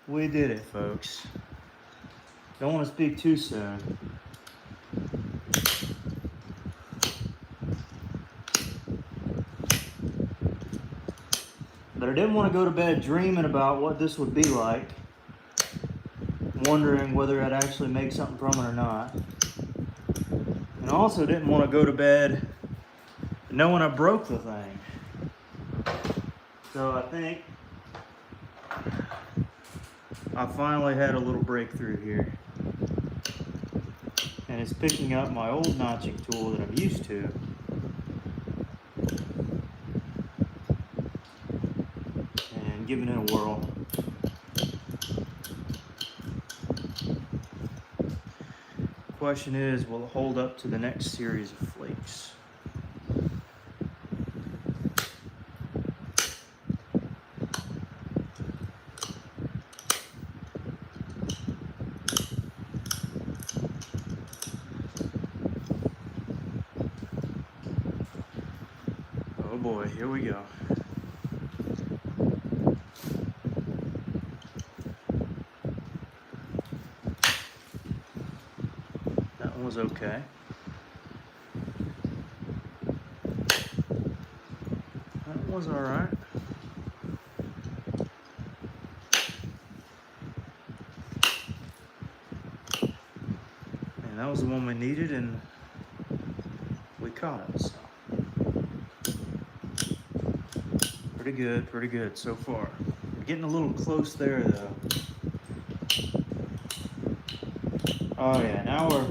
We did it, folks. Don't want to speak too soon. But I didn't want to go to bed dreaming about what this would be like, wondering whether I'd actually make something from it or not. And I also didn't want to go to bed knowing I broke the thing. So I think I finally had a little breakthrough here. And it's picking up my old notching tool that I'm used to. And giving it a whirl. Question is, will it hold up to the next series of flakes? Oh boy, here we go. That one was okay. That was all right. And that was the one we needed, and we caught it. So. Pretty good so far. We're getting a little close there though. Oh yeah, now we're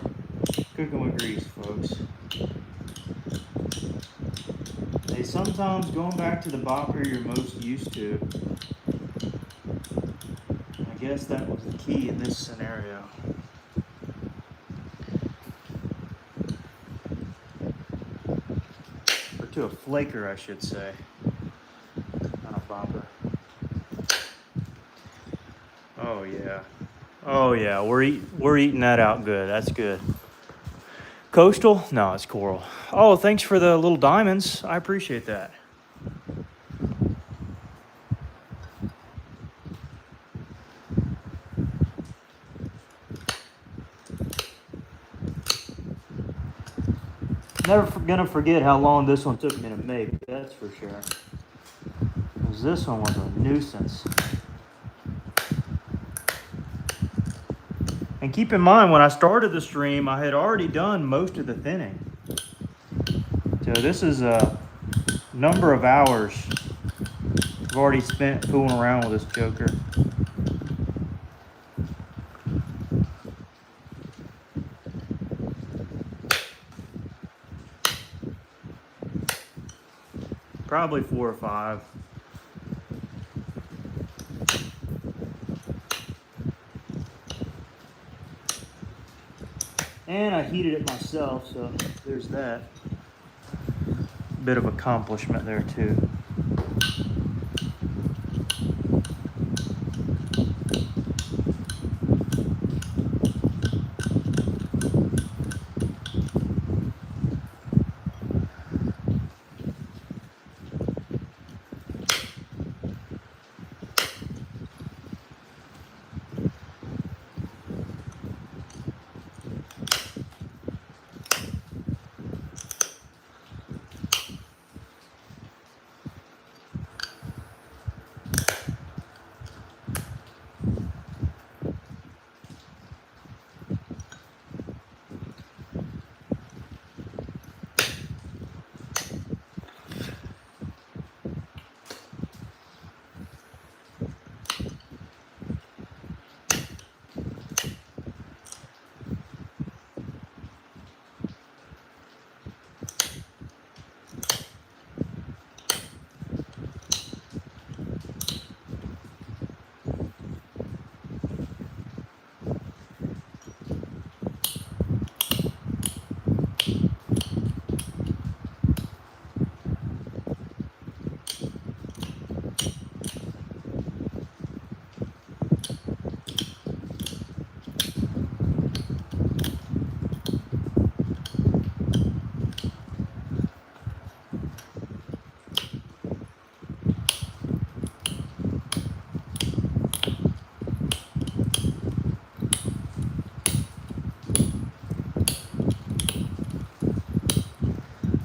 cooking with grease, folks. Hey, sometimes going back to the bopper you're most used to. I guess that was the key in this scenario. Or to a flaker, I should say. Not a bopper. Oh yeah. Oh yeah, we're eating that out good. That's good. Coastal? No, it's coral. Oh, thanks for the little diamonds. I appreciate that. Never gonna forget how long this one took me to make, that's for sure. Because this one was a nuisance. And keep in mind, when I started the stream, I had already done most of the thinning. So this is a number of hours I've already spent fooling around with this joker. Probably 4 or 5. And I heated it myself, so there's that. Bit of accomplishment there too.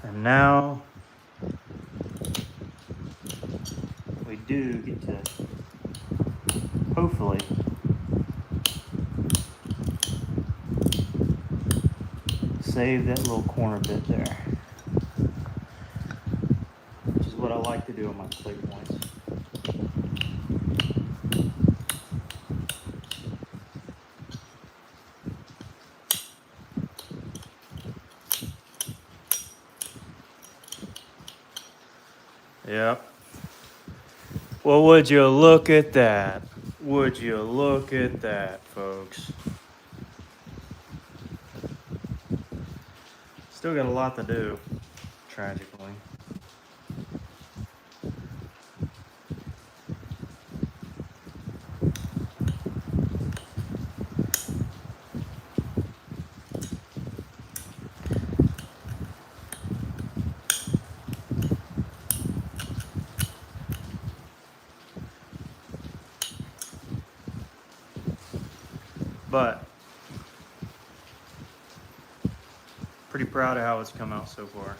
And now we do get to hopefully save that little corner bit there, which is what I like to do on my clay points. Yep. Well, would you look at that? Would you look at that, folks? Still got a lot to do, tragically. But pretty proud of how it's come out so far.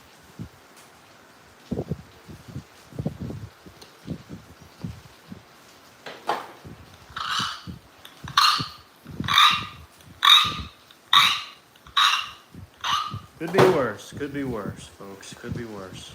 Could be worse. Could be worse, folks. Could be worse.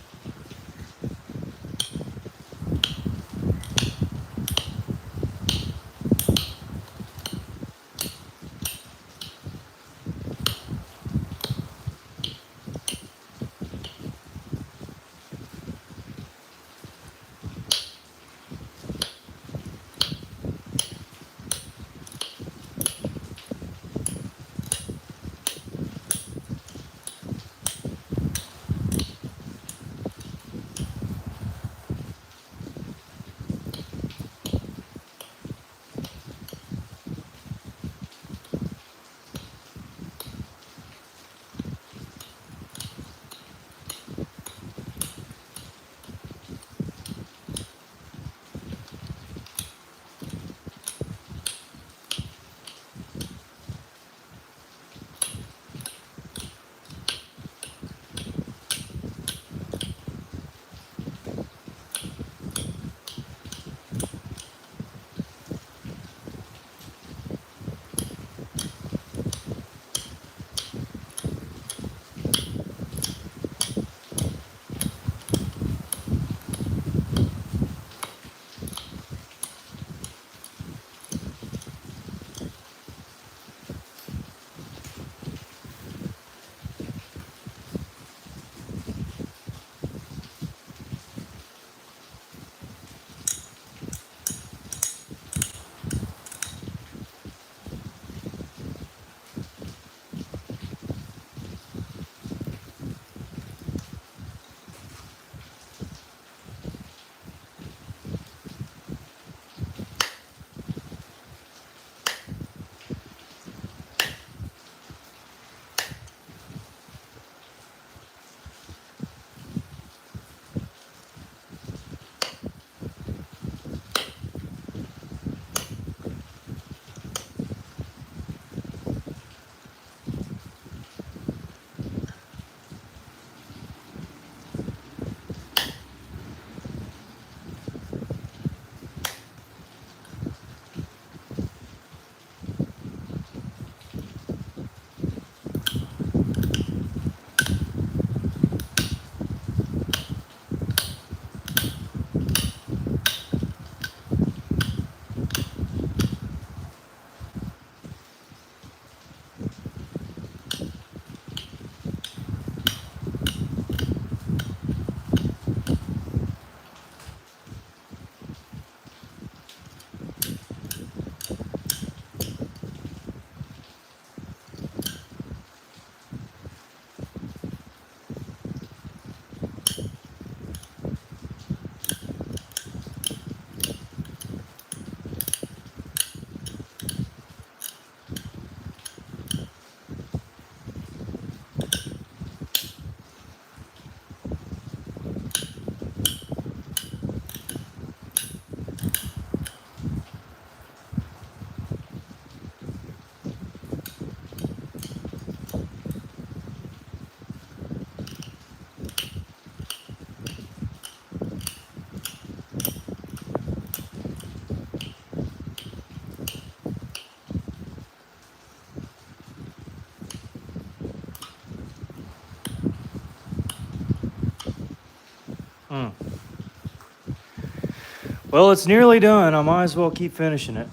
Well, it's nearly done. I might as well keep finishing it.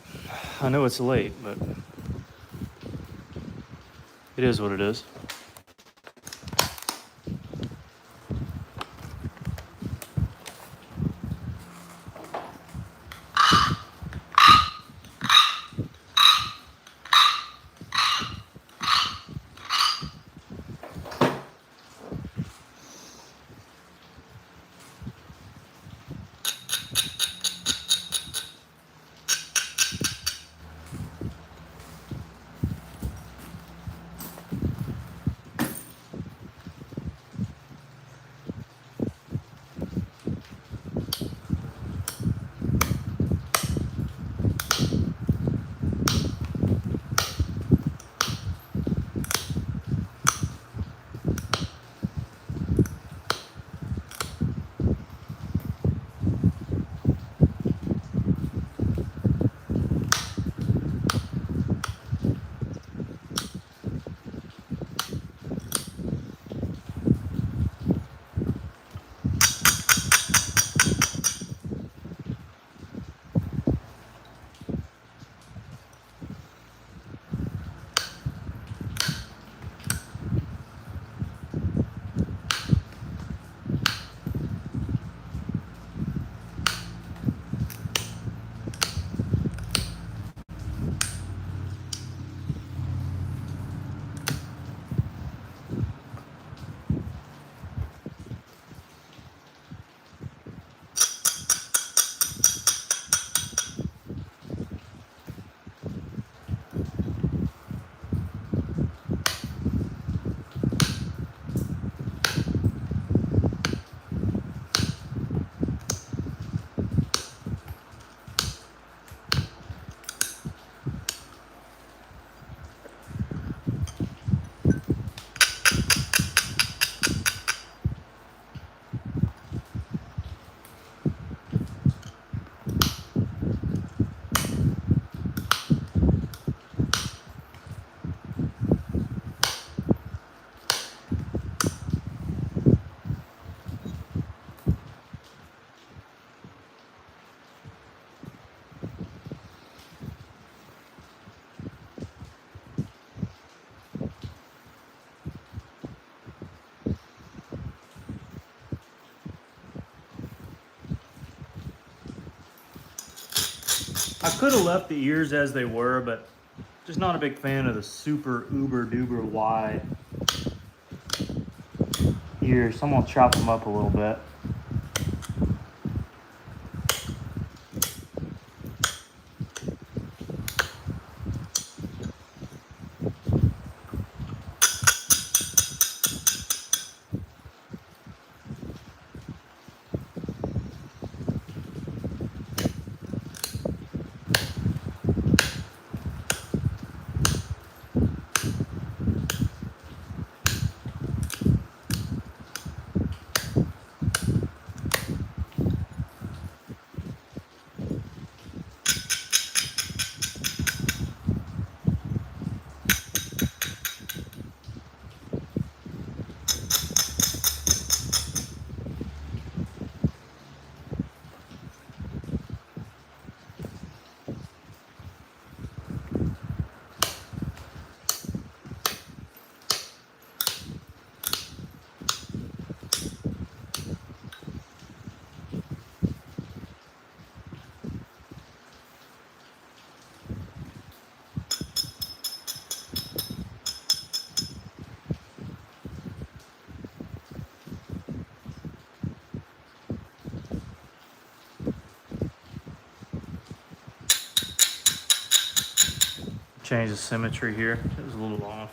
I know it's late, but it is what it is. I could have left the ears as they were, but just not a big fan of the super uber duber wide ears. So I'm gonna chop them up a little bit. Change the symmetry here. It was a little off.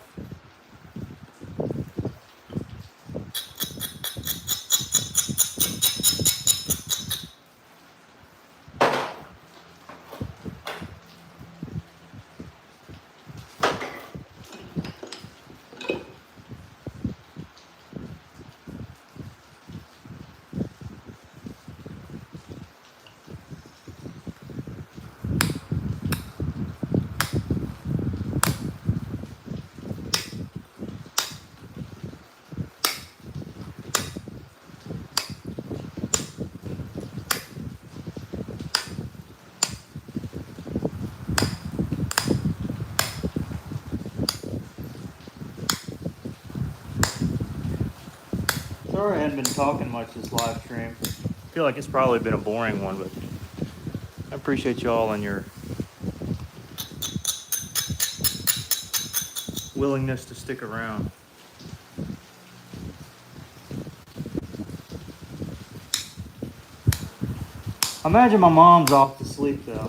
Sorry I hadn't been talking much this live stream. I feel like it's probably been a boring one, but I appreciate y'all and your willingness to stick around. I imagine my mom's off to sleep though.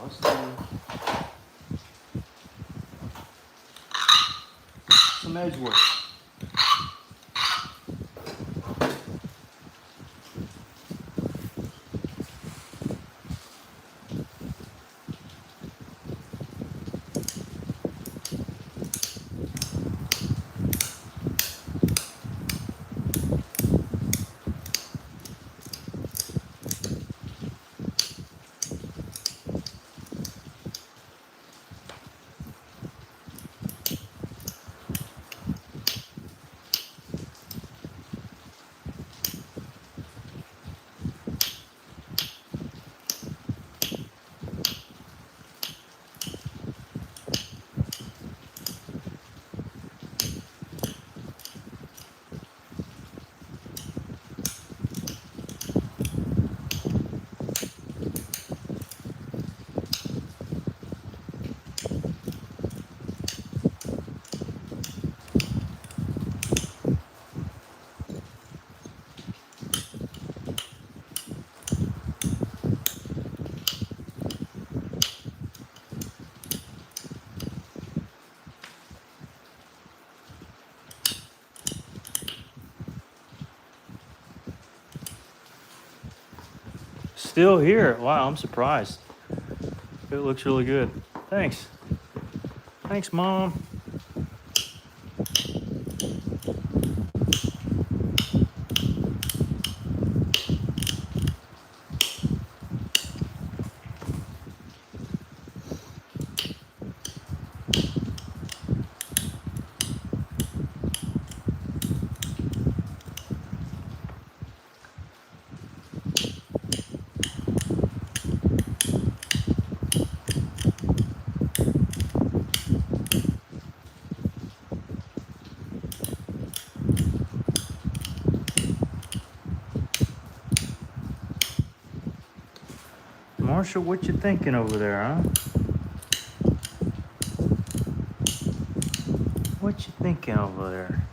Let's do some edge work. Still here. Wow, I'm surprised. It looks really good. Thanks. Thanks, Mom. Marshall, what you thinking over there, huh? What you thinking over there?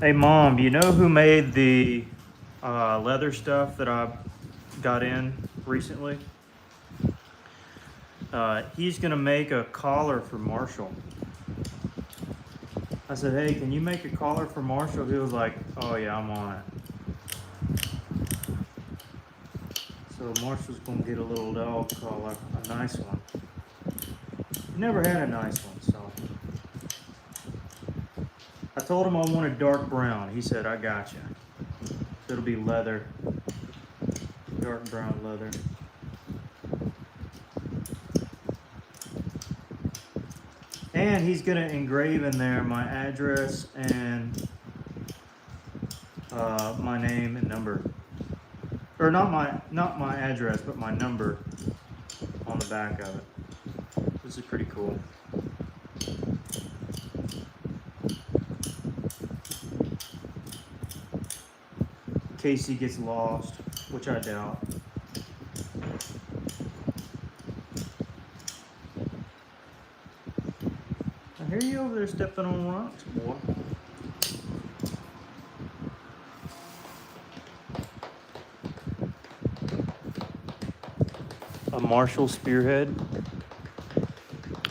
Hey, Mom, do you know who made the leather stuff that I got in recently? He's gonna make a collar for Marshall. I said, hey, can you make a collar for Marshall? He was like, oh yeah, I'm on it. So Marshall's gonna get a little dog collar, a nice one. Never had a nice one, so. I told him I wanted dark brown. He said, I got you. So it'll be leather, dark brown leather. And he's gonna engrave in there my address and my name and number. Or not my address, but my number on on the back of it. This is pretty cool. In case he gets lost, which I doubt. I hear you over there stepping on rocks, boy. A Marshall spearhead.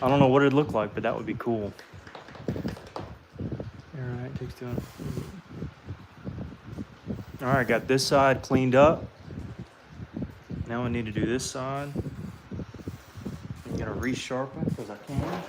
I don't know what it'd look like, but that would be cool. Alright, takes two. Alright, got this side cleaned up. Now I need to do this side. I'm gonna resharpen because I can.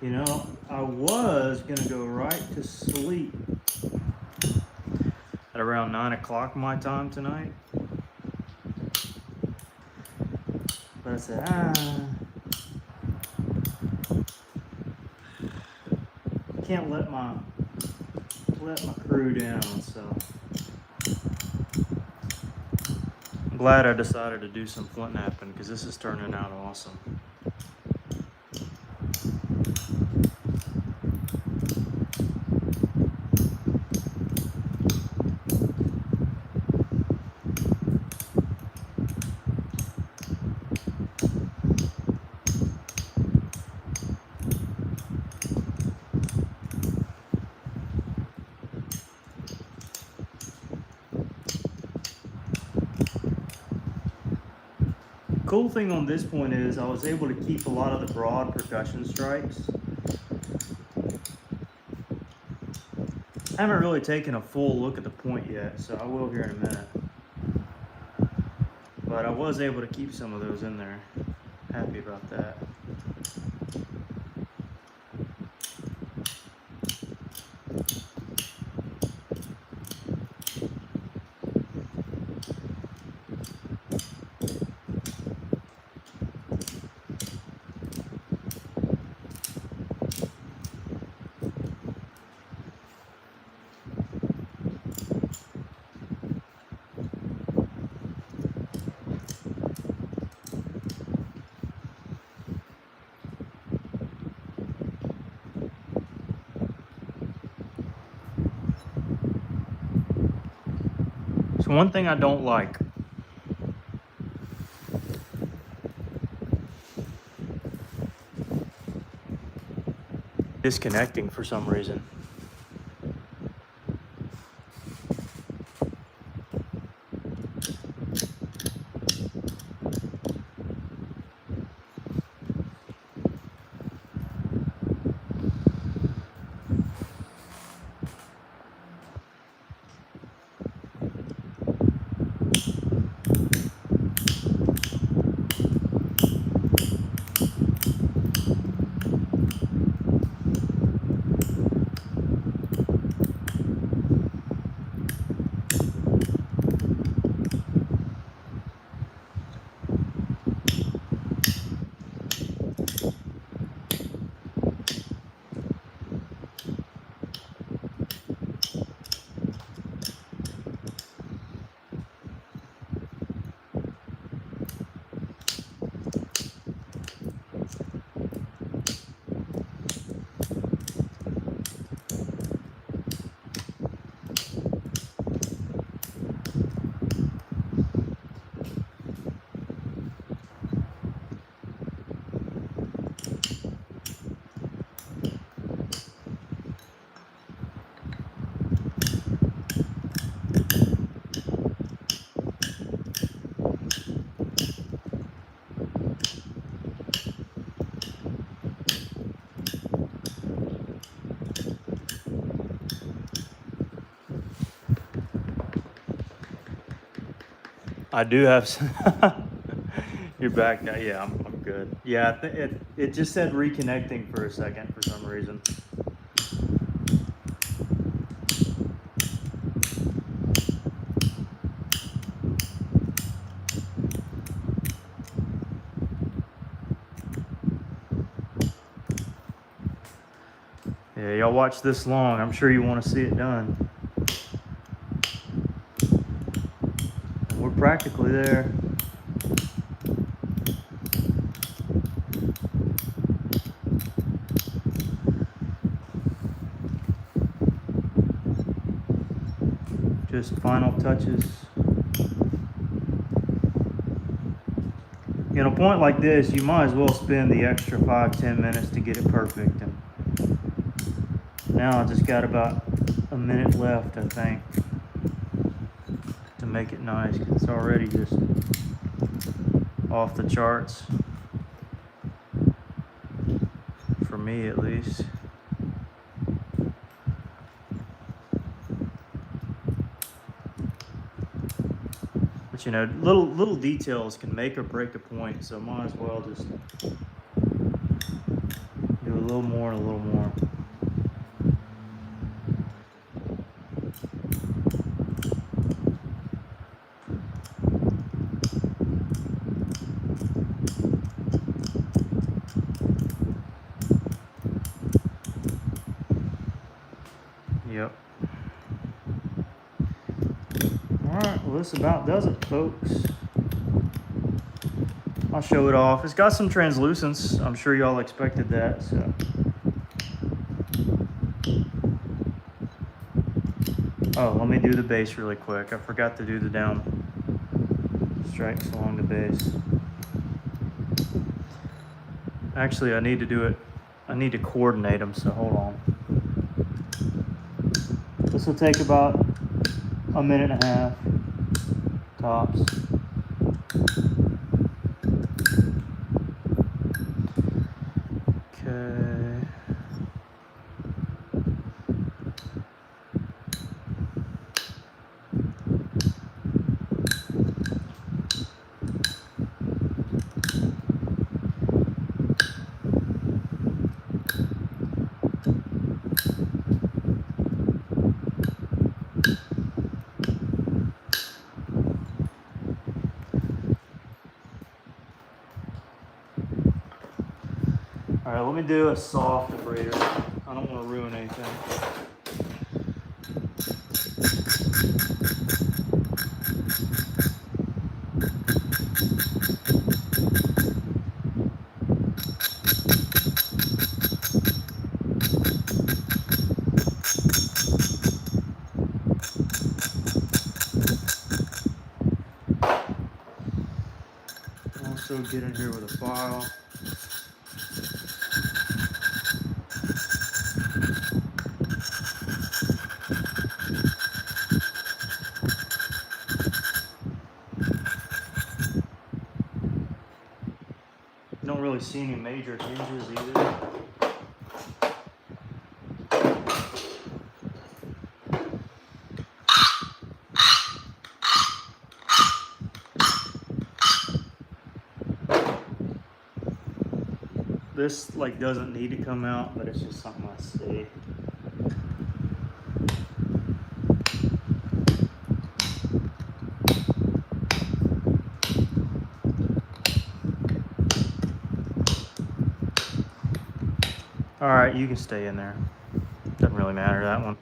You know, I was gonna go right to sleep at around 9 o'clock my time tonight. But I said, can't let my crew down, so I'm glad I decided to do some flint napping because this is turning out awesome. Cool thing on this point is I was able to keep a lot of the broad percussion strikes. I haven't really taken a full look at the point yet, so I will here in a minute. But I was able to keep some of those in there. Happy about that. So one thing I don't like disconnecting for some reason. I do have some. You're back now. Yeah, I'm good. Yeah, it just said reconnecting for a second for some reason. Yeah, y'all watch this long. I'm sure you want to see it done. And we're practically there. Just final touches. You know, a point like this, you might as well spend the extra 5-10 minutes to get it perfect. And now I just got about a minute left, I think, to make it nice. It's already just off the charts, for me at least. But you know, little details can make or break a point, so might as well just do a little more and a little more. Yep. Alright, well this about does it, folks. I'll show it off. It's got some translucence. I'm sure y'all expected that, so. Oh, let me do the base really quick. I forgot to do the down strikes along the base. Actually, I need to do it. I need to coordinate them, so hold on. This will take about a minute and a half, tops. Okay. All right, let me do a soft abrader. I don't want to ruin anything. Also get in here with a file. Don't really see any major hinges either. This like doesn't need to come out, but it's just something I see. All right, you can stay in there. Doesn't really matter, that one.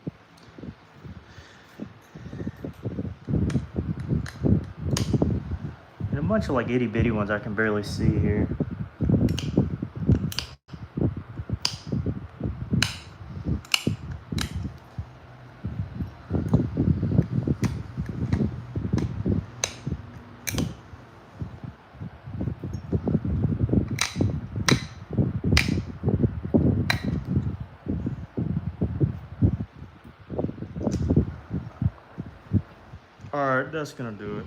And a bunch of like itty bitty ones I can barely see here. All right, that's gonna do it.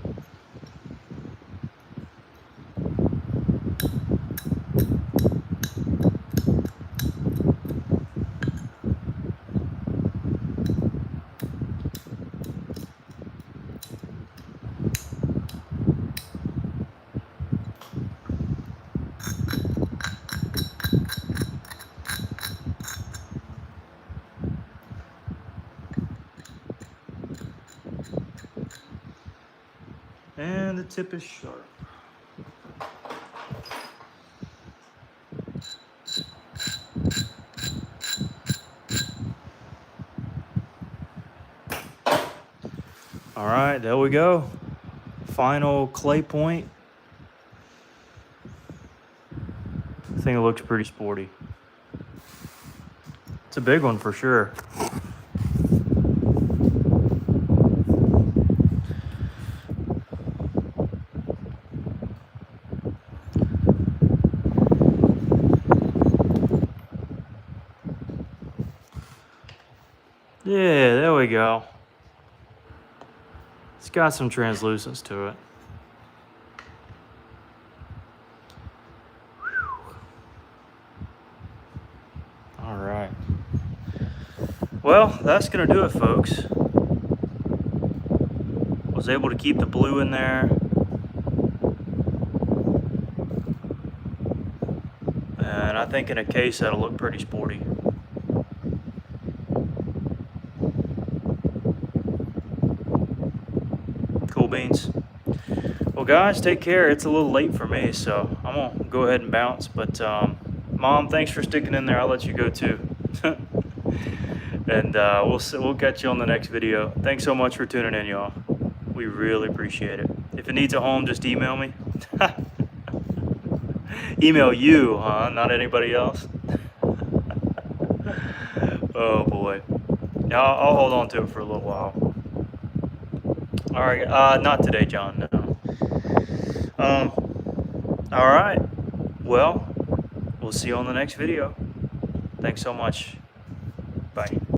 And the tip is sharp. All right, there we go. Final clay point. I think it looks pretty sporty. It's a big one for sure. Yeah, there we go. It's got some translucence to it. All right. Well, that's gonna do it, folks. Was able to keep the blue in there. And I think in a case that'll look pretty sporty. Cool beans. Well, guys, take care. It's a little late for me, so I'm gonna go ahead and bounce. But Mom, thanks for sticking in there. I'll let you go too. And we'll catch you on the next video. Thanks so much for tuning in, y'all. We really appreciate it. If it needs a home, just email me. Email you, huh? Not anybody else. Oh boy. Yeah, I'll hold on to it for a little while. All right, not today, John. No. All right. Well, we'll see you on the next video. Thanks so much. Bye.